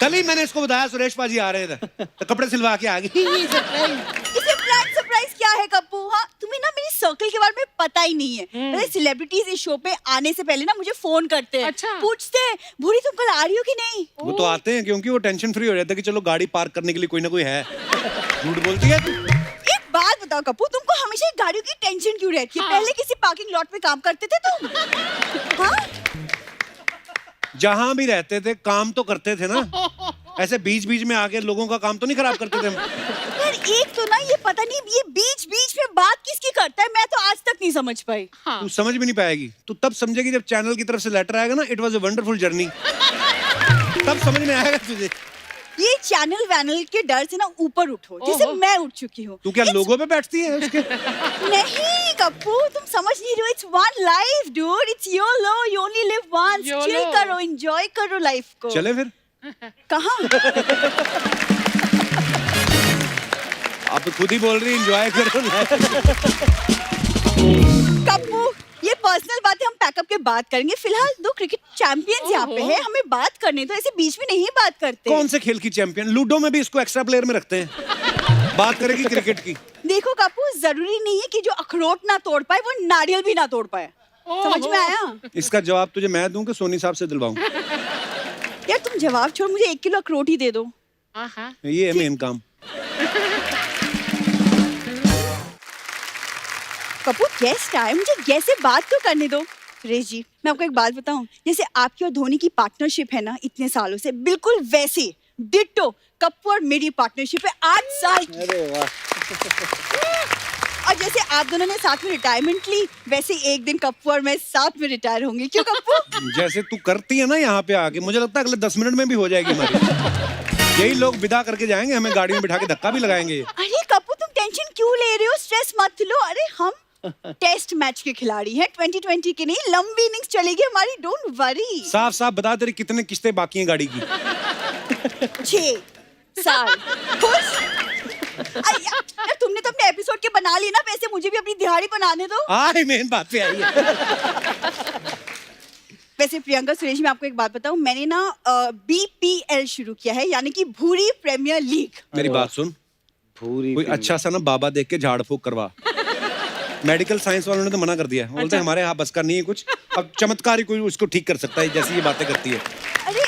कल ही मैंने इसको बताया सुरेश पाजी आ रहे थे, तो कपड़े सिलवा के आ गई। इसे प्लान सरप्राइज क्या है कप्पू? हाँ, तुम्हें ना मेरी सर्कल के बारे में पता ही नहीं है। पता है, सेलिब्रिटीज इस शो पे आने से पहले ना मुझे फोन करते हैं, अच्छा। पूछते हैं भूरी तुम कल आ रही हो कि नहीं। वो तो आते हैं क्योंकि वो टेंशन फ्री हो जाता है कि चलो गाड़ी पार्क करने के लिए कोई ना कोई है। झूठ बोलती है तू। एक बात बताओ कप्पू, तुमको हमेशा गाड़ियों की टेंशन क्यों रहती है? पहले किसी पार्किंग लॉट में काम करते थे तुम? हाँ? जहां भी रहते थे काम तो करते थे ना, ऐसे बीच बीच में आके लोगों का काम तो नहीं खराब करते थे हम। यार एक तो ना ये पता नहीं ये बीच बीच में बात किसकी करता है, मैं तो आज तक नहीं समझ पाई। तू समझ भी नहीं पाएगी, तू तब समझेगी जब चैनल की तरफ से लेटर आएगा ना, it was a wonderful journey, तब समझ में आएगा तुझे। ये चैनल वैनल के डर से ना ऊपर उठो, जैसे मैं उठ चुकी हूँ। तू क्या लोगों पे बैठती है उसके? नहीं कप्पू, तुम समझ नहीं रहे हो। It's one life dude, it's YOLO, you only live once। YOLO। Chill करो, एंजॉय करो लाइफ को। चले फिर। कहाँ? आप तो खुद ही बोल रही एंजॉय करो। कप्पू, ये पर्सनल बातें हम पैकअप के बाद करेंगे। फिलहाल दो क्रिकेट चैंपियंस यहाँ पे हैं, हमें बात करने तो ऐसे बीच में नहीं बात करते। कौन से खेल की चैंपियन? लूडो में भी इसको एक्स्ट्रा प्लेयर में रखते हैं। बात करेगी क्रिकेट की। देखो कप्पू, जरूरी नहीं है कि जो अखरोट ना तोड़ पाए वो नारियल भी ना तोड़ पाए। समझ में आया? इसका जवाब तुझे मैं दूं कि सोनी साहब से दिलवाऊं? यार तुम जवाब छोड़, मुझे 1 किलो अखरोट ही दे दो। ये है मेन काम। कपूर गेस्ट आए, मुझे गेस्ट से बात तो करने दो। सुरेश जी, मैं आपको एक बात बताऊं, जैसे आपकी और धोनी की पार्टनरशिप है ना इतने सालों से, बिल्कुल वैसे डिट्टो कप्पू और मेरी पार्टनरशिप है 8 साल की। अरे वाह। और जैसे आप दोनों ने साथ में रिटायरमेंट ली, वैसे एक दिन कप्पू और मैं साथ में रिटायर होंगे। क्यों कप्पू? जैसे तू करती है ना यहाँ पे आके, मुझे लगता है अगले 10 मिनट में भी हो जाएगी हमारी। यही लोग विदा करके जाएंगे, हमें गाड़ी में बिठा के धक्का भी लगाएंगे। अरे कप्पू, तुम टेंशन क्यों ले रहे हो? स्ट्रेस मत लो। अरे हम टेस्ट मैच के खिलाड़ी हैं, 2020 के नहीं, लंबी इनिंग्स चलेगी हमारी, डोंट वरी। साफ साफ बता, तेरी कितने किस्तें बाकी हैं गाड़ी की? 6 साल। खुश? अरे यार, तुमने तो अपने एपिसोड के बना लिए ना, वैसे मुझे भी अपनी दिहाड़ी बनाने दो। आई मेन बात पे आई है। वैसे प्रियंका, सुरेश, मैं आपको एक बात बताऊं, मैंने ना BPL शुरू किया है, यानी कि भूरी प्रीमियर लीग। मेरी बात सुन, भूरी कोई अच्छा सा ना बाबा देख के झाड़ फूक करवा। मेडिकल साइंस वालों ने तो मना कर दिया, बोलते हैं हमारे यहाँ बस का नहीं है कुछ। अब चमत्कार ही कोई उसको ठीक कर सकता है, जैसी ये बातें करती है। अरे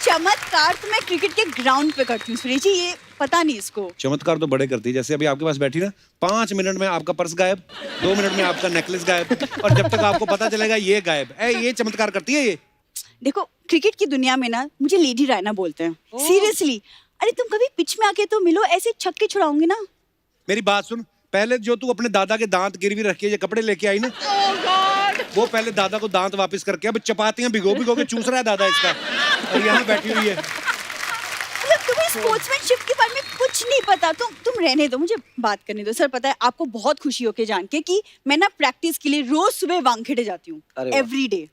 चमत्कार तो मैं क्रिकेट के ग्राउंड पे करती हूँ सुरेश जी, ये पता नहीं इसको। चमत्कार तो बड़े करती है, जैसे अभी आपके पास बैठी ना, 5 मिनट में आपका पर्स गायब, 2 मिनट में आपका नेकलेस गायब, और जब तक आपको पता चलेगा ये गायब है, ये चमत्कार करती है ये। देखो, क्रिकेट की दुनिया में ना मुझे लेडी रायना बोलते हैं, सीरियसली। अरे तुम कभी पिच में आके तो मिलो, ऐसे छक्के छुड़ाओगे ना। मेरी बात सुन, पहले जो तू अपने दादा के दांत गिरवी रख के ये कपड़े लेके आई ना, वो पहले दादा को दांत वापस करके, अब चपातियां भिगो भिगो के चूस रहा है दादा इसका, और यहाँ बैठी हुई है। मतलब तुम्हें स्पोर्ट्समैनशिप के बारे में कुछ नहीं पता। तुम रहने दो, मुझे बात करने दो। सर, पता है आपको बहुत खुशी होके जान के कि मैं ना प्रैक्टिस के लिए रोज सुबह वानखेड़े जाती हूँ, अरे वाह। Every day.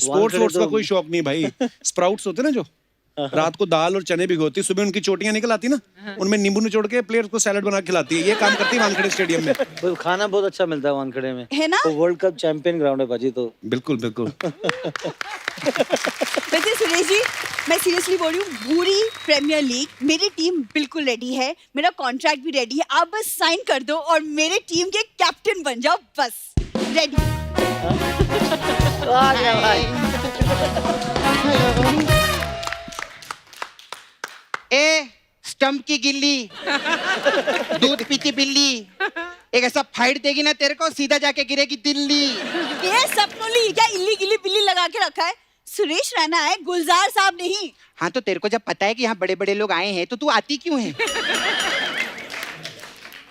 स्पोर्ट्स वानखेड़े वोर्ट्स का तो- कोई शौक नहीं भाई। स्प्राउट्स होते ना जो रात को दाल और चने भिगोती, सुबह उनकी चोटियां निकल आती ना, उनमें नींबू निचोड़ के प्लेयर्स को सैलेड बना के खिलाती है। ये काम करती है वानखेड़े स्टेडियम में। वो खाना बहुत अच्छा मिलता है वानखेड़े में, है ना? वो वर्ल्ड कप चैंपियन ग्राउंड है बाजी। तो बिल्कुल बिल्कुल। वैसे सुरेश जी, मैं सीरियसली बोल रही हूँ, पूरी प्रीमियर लीग मेरी टीम बिल्कुल रेडी है, मेरा कॉन्ट्रैक्ट भी रेडी है, आप बस साइन कर दो और मेरे टीम के कैप्टन बन जाओ, बस रेडी। आ गया भाई। ए स्टंप की गिल्ली, दूध पीती बिल्ली, एक ऐसा फाइट देगी ना तेरे को, सीधा जाके गिरेगी दिल्ली। ये सपनोली क्या इल्ली गिल्ली बिल्ली लगा के रखा है? सुरेश रैना है, गुलजार साहब नहीं। हाँ तो तेरे को जब पता है कि यहाँ बड़े बड़े लोग आए हैं तो तू आती क्यों है?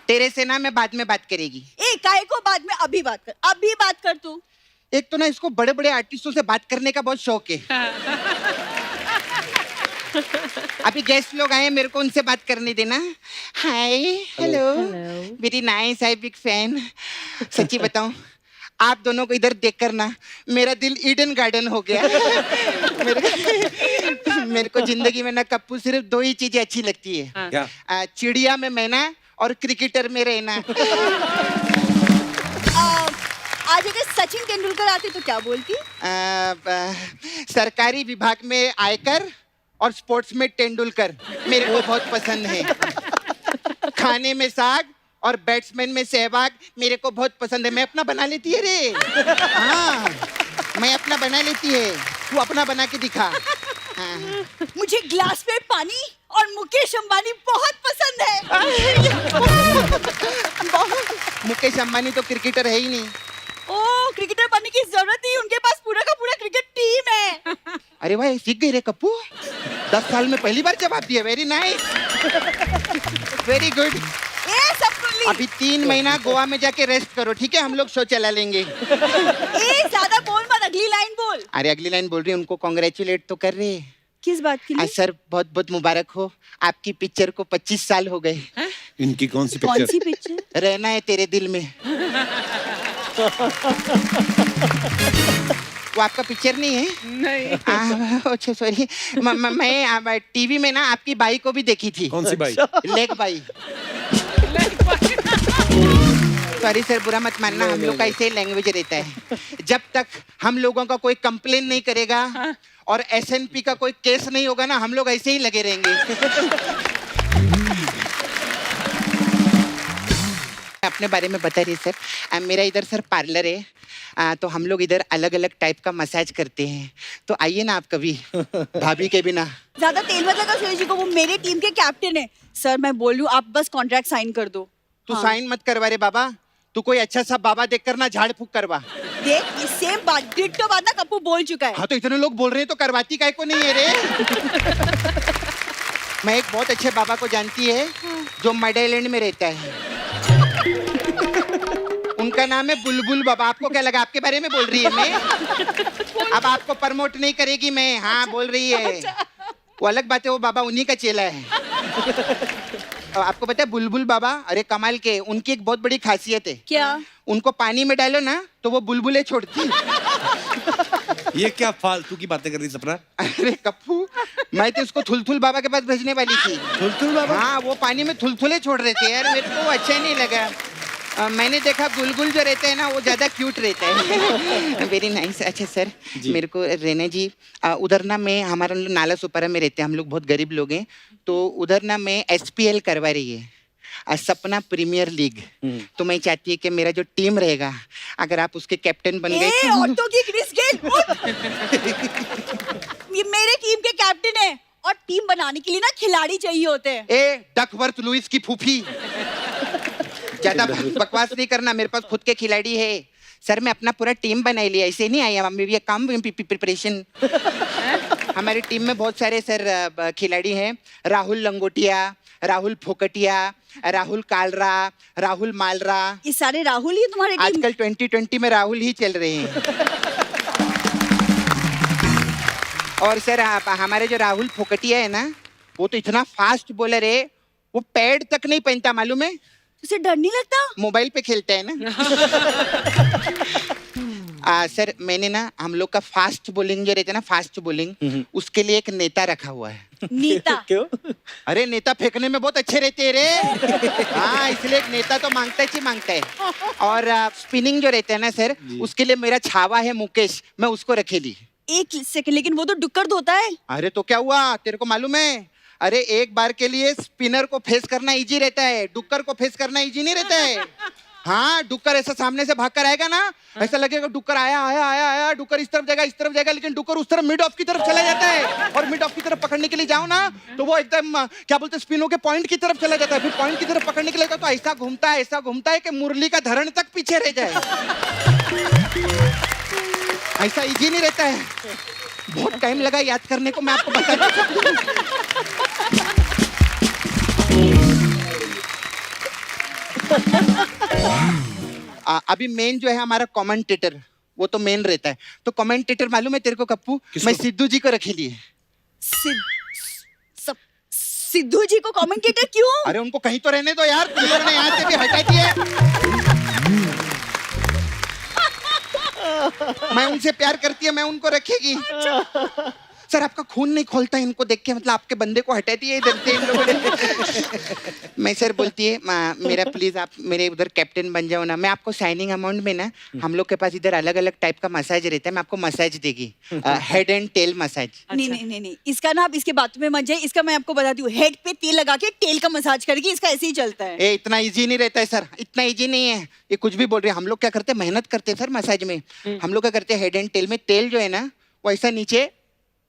तेरे से ना मैं बाद में बात करेगी। ए काहे को बाद में, अभी बात कर तू। एक तो ना इसको बड़े बड़े आर्टिस्टों से बात करने का बहुत शौक है। अभी गेस्ट लोग आए हैं, मेरे को उनसे बात करने देना। हाय हेलो, वेरी नाइस, आई बिग फैन। सच्ची बताऊं, आप दोनों को इधर देखकर ना मेरा दिल ईडन गार्डन हो गया। मेरे को जिंदगी में ना कप्पू सिर्फ दो ही चीजें अच्छी लगती है, क्या? चिड़िया में मैना और क्रिकेटर में रहना। आज अगर सचिन तेंदुलकर आते तो क्या बोलती? सरकारी विभाग में आयकर और स्पोर्ट्स में तेंदुलकर मेरे को बहुत पसंद है। खाने में साग और बैट्समैन में सहवाग मेरे को बहुत पसंद है। मैं अपना बना लेती है रे। हाँ मैं अपना बना लेती है, तू अपना बना के दिखा। हाँ। मुझे ग्लास में पानी और मुकेश अंबानी बहुत पसंद है। मुकेश अंबानी तो क्रिकेटर है ही नहीं। ओ क्रिकेटर बनने की जरूरत नहीं, उनके पास पूरा का पूरा क्रिकेट टीम है। अरे भाई सीख गई रे कप्पू, 10 साल में पहली बार जवाब दिया। Very nice, very good. ए सपनोली, अभी 3 महीना गोवा में जाके रेस्ट करो, ठीक है? हम लोग शो चला लेंगे। ए ज्यादा बोल मत, अगली लाइन बोल। अरे अगली लाइन बोल रही हूँ, उनको कॉन्ग्रेचुलेट तो कर रहे। किस बात के लिए? सर बहुत बहुत मुबारक हो, आपकी पिक्चर को 25 साल हो गए। इनकी कौन सी कौन पिक्चर? सी पिक्चर? रहना है तेरे दिल में। वो आपका पिक्चर नहीं है? नहीं। अच्छा सॉरी, मैं टीवी में ना आपकी बाई को भी देखी थी। कौन सी bye? Leg bye. Sorry sir, बुरा मत मानना, हम लोग का ऐसे लैंग्वेज रहता है। जब तक हम लोगों का कोई कंप्लेन नहीं करेगा और एसएनपी का कोई केस नहीं होगा ना, हम लोग ऐसे ही लगे रहेंगे। अपने बारे में बता रही सर, मेरा इधर सर पार्लर है, तो हम लोग इधर अलग अलग टाइप का मसाज करते हैं, तो आइए ना आप कभी भाभी के बिना। ज्यादा तेल मत लगा सुरेश जी को, वो मेरे टीम के कैप्टन है। सर मैं बोल रही हूँ, आप बस कॉन्ट्रैक्ट साइन कर दो। तू साइन मत करवा रे बाबा, तू कोई अच्छा सा बाबा देख कर ना झाड़ फूक करवा। देख ये सेम बात, डिट्टो बात ना कप्पू बोल चुका है। हाँ तो इतने लोग बोल रहे हैं तो करवाती काहे को नहीं है रे? मैं एक बहुत अच्छे बाबा को जानती है जो मडेलैंड में रहता है, उनका नाम है बुलबुल बाबा। आपको क्या लगा आपके बारे में बोल रही है मैं? अब आपको प्रमोट नहीं करेगी मैं। हाँ बोल रही है, वो अलग बात है, वो बाबा उन्हीं का चेला है। आपको पता है बुलबुल बाबा, अरे कमाल के, उनकी एक बहुत बड़ी खासियत है। क्या? उनको पानी में डालो ना तो वो बुलबुलें छोड़ती है। ये क्या फालतू की बातें कर रही सपना? अरे कप्पू, मैं तो उसको थुलथुल बाबा के पास भेजने वाली थी। थुलथुल बाबा? हाँ वो पानी में थुलथुले छोड़ रहे थे यार, मेरे को अच्छा ही नहीं लगा। मैंने देखा गुलगुल जो रहता है ना वो ज्यादा क्यूट रहता है। Very nice. अच्छा सर, मेरे को रेना जी, उधर ना मैं, हमारा नाला सुपारा में रहते हैं हम लोग, बहुत गरीब लोग हैं, तो उधर ना मैं SPL करवा रही है, सपना प्रीमियर लीग। तो मैं चाहती है कि मेरा जो टीम रहेगा, अगर आप उसके कैप्टन बन गए तो... ऑटो की क्रिस गेल, ये मेरे टीम के कैप्टन है, और टीम बनाने के लिए ना खिलाड़ी चाहिए होते हैं। ए डकवर्थ लुइस की फूफी, ज्यादा बकवास नहीं करना, मेरे पास खुद के खिलाड़ी है सर। मैं अपना पूरा टीम बना लिया, ऐसे नहीं आया, मेरी ये काम प्रिपरेशन। हमारी टीम में बहुत सारे सर खिलाड़ी हैं, राहुल लंगोटिया, राहुल फोकटिया, राहुल कालरा, राहुल मालरा। ये सारे राहुल ही तुम्हारे टीम? आजकल 2020 में राहुल ही चल रहे हैं। और सर हमारे जो राहुल फोकटिया है ना, वो तो इतना फास्ट बॉलर है, वो पैड तक नहीं पहनता, मालूम है? उसे डर नहीं लगता? मोबाइल पे खेलता है ना। सर मैंने ना हम लोग का फास्ट बॉलिंग जो रहता है ना, फास्ट बॉलिंग, उसके लिए एक नेता रखा हुआ है। नीता क्यों? अरे नेता फेंकने में बहुत अच्छे रहते हैं रे। हाँ, इसलिए एक नेता तो मांगता ही मांगता है। और स्पिनिंग जो रहता है ना सर, उसके लिए मेरा छावा है मुकेश, मैं उसको रखे ली। एक सेकंड, लेकिन वो तो डुक्कर धोता है। अरे तो क्या हुआ, तेरे को मालूम है? अरे एक बार के लिए स्पिनर को फेस करना इजी रहता है, डुक्कर को फेस करना इजी नहीं रहता है। हाँ, डुक्कर ऐसा सामने से भाग कर आएगा ना, ऐसा लगेगा डुक्कर आया आया आया आया, डुक्कर इस तरफ जाएगा, लेकिन डुक्कर उस तरफ मिड ऑफ की तरफ चला जाता है। और मिड ऑफ की तरफ पकड़ने के लिए जाओ ना, तो वो एकदम क्या बोलते हैं, स्पिनों के पॉइंट की तरफ चला जाता है। फिर पॉइंट की तरफ पकड़ने के लिए तो ऐसा घूमता है कि मुरली का धरण तक पीछे रह जाए। ऐसा इजी नहीं रहता है, बहुत टाइम लगा याद करने को, मैं आपको बता अभी मेन जो है हमारा कमेंटेटर, वो तो मेन रहता है। तो कमेंटेटर मालूम है तेरे को कप्पू, मैं सिद्धू जी को रखे लिए। सिद्धू जी को कमेंटेटर क्यों? अरे उनको कहीं तो रहने दो यार, तुम लोगों ने यहाँ से भी हटा दिए। मैं उनसे प्यार करती है, मैं उनको रखेगी। सर आपका खून नहीं खोलता इनको देख के, मतलब आपके बंदे को हटा दिए इधर से इन लोगों ने। मैं सर बोलती है मेरा प्लीज आप मेरे उधर कैप्टन बन जाओ ना। मैं आपको साइनिंग अमाउंट में ना, हम लोग के पास इधर अलग अलग टाइप का मसाज रहता है, मैं आपको मसाज देगी, हेड एंड टेल मसाज। नहीं, इसका ना आप इसके बातों में मत जाइए। इसका मैं आपको बताती हूँ, हेड पे तेल लगा के टेल का मसाज करेगी, इसका ऐसे ही चलता है। ए इतना इजी नहीं रहता है सर, इतना इजी नहीं है, ये कुछ भी बोल रहे हैं। हम लोग क्या करते हैं, मेहनत करते हैं सर मसाज में। हम लोग क्या करते हैं, हेड एंड टेल में तेल जो है ना, वो ऐसा नीचे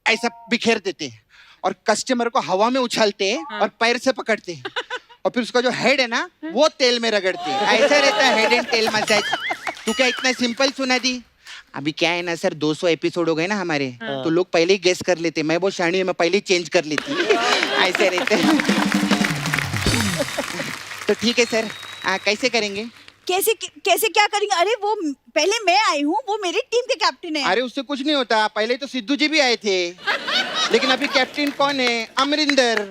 ऐसा बिखेर देते हैं और कस्टमर को हवा में उछालते हैं और पैर से पकड़ते हैं और फिर उसका जो हेड है ना, वो तेल में रगड़ते हैं। ऐसा रहता है हेड एंड टेल मसाज। तू क्या इतना सिंपल सुना दी? अभी क्या है ना सर, 200 एपिसोड हो गए ना हमारे, तो लोग पहले ही गेस कर लेते। मैं बहुत शानी है, मैं पहले ही चेंज कर लेती। ऐसे रहते हैं। तो ठीक है सर, कैसे करेंगे? कैसे क्या करेंगे? अरे वो पहले मैं आई हूँ, वो मेरी टीम के कैप्टन है। अरे उससे कुछ नहीं होता, पहले तो सिद्धू जी भी आए थे, लेकिन अभी कैप्टन कौन है? अमरिंदर।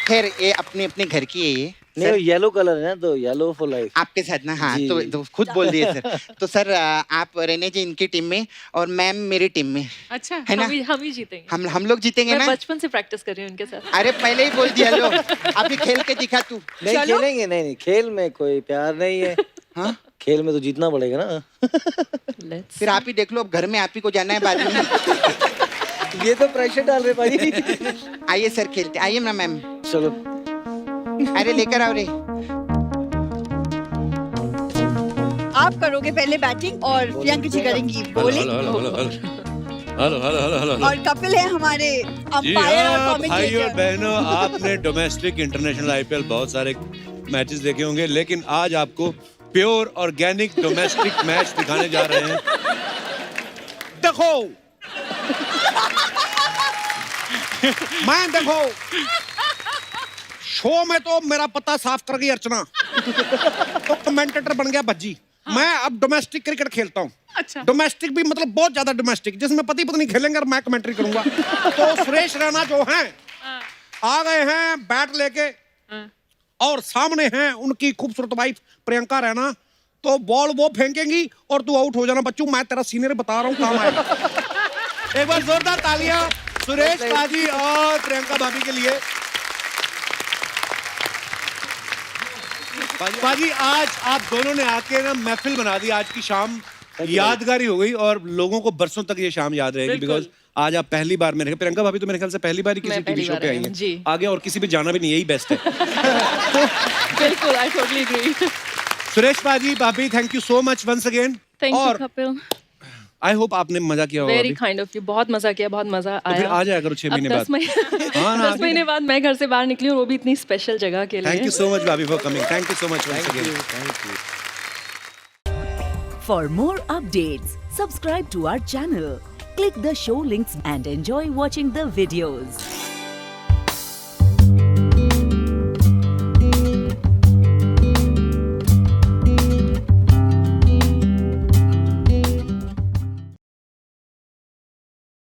खैर ये अपने अपने घर की है ये। नहीं, येलो कलर है तो येलो फॉर लाइफ। आपके साथ ना, हाँ तो खुद बोल दिए सर। तो सर आप रेने जी इनकी टीम में और मैम मेरी टीम में। अच्छा है ना? हम ही जीतेंगे। हम लोग जीतेंगे मैं ना? बचपन से प्रैक्टिस कर रही हूँ उनके साथ। अरे पहले ही बोल दिया लो, अभी खेल के दिखा तू। नहीं खेलेंगे, नहीं खेल में कोई प्यार नहीं है। हाँ, खेल में तो जीतना पड़ेगा ना। फिर आप ही देख लो, अब घर में आप ही को जाना है बाद में। ये तो प्रेशर डाल रहे भाई। आइए सर खेलते, आइए ना मैम। चलो, अरे लेकर आओ रे। आप करोगे पहले बैटिंग और प्रियंका जी करेंगी बॉलिंग। और कपिल है हमारे अंपायर और भाइयों कमेंटेटर। बहनों, आपने डोमेस्टिक इंटरनेशनल आईपीएल बहुत सारे मैचेस देखे होंगे, लेकिन आज आपको प्योर ऑर्गेनिक डोमेस्टिक मैच दिखाने जा रहे हैं। देखो मैं देखो शो में तो मेरा पता साफ कर गई अर्चना, तो कमेंटेटर बन गया भज्जी। मैं अब डोमेस्टिक क्रिकेट खेलता हूँ। अच्छा। डोमेस्टिक भी मतलब बहुत ज्यादा डोमेस्टिक, जिसमें पति पत्नी खेलेंगे और मैं कमेंट्री करूंगा। तो सुरेश रैना जो हैं आ गए हैं बैट लेके, और सामने हैं उनकी खूबसूरत वाइफ प्रियंका रैना। तो बॉल वो फेंकेंगी और तू आउट हो जाना बच्चू, मैं तेरा सीनियर बता रहा हूँ, काम आएगा। एक बार जोरदार तालियां सुरेश पाजी और प्रियंका भाभी के लिए। पाजी आज आप दोनों ने आके ना महफिल बना दी, आज की शाम यादगारी हो गई और लोगों को बरसों तक ये शाम याद रहेगी। बिकॉज आज आप पहली बार, मेरे प्रियंका भाभी तो मेरे ख्याल से पहली बार ही किसी टीवी शो पे आई हैं। आगे और किसी पे जाना भी नहीं, यही बेस्ट है। बिल्कुल, आई टोटली एग्री। सुरेश पाजी भाभी, thank you so much once again. Thank you Kapil. I hope आपने मजा किया होगा। वेरी काइंड ऑफ यू, बहुत मजा किया, बहुत मजा आया। तो फिर आ जाया करो 6 महीने बाद। 10 महीने बाद मैं घर से बाहर निकली हूँ, वो भी इतनी स्पेशल जगह के लिए। थैंक यू सो मच भाभी for coming. Thank you so much once again. For more updates, subscribe to our channel, click the show links and enjoy watching the videos.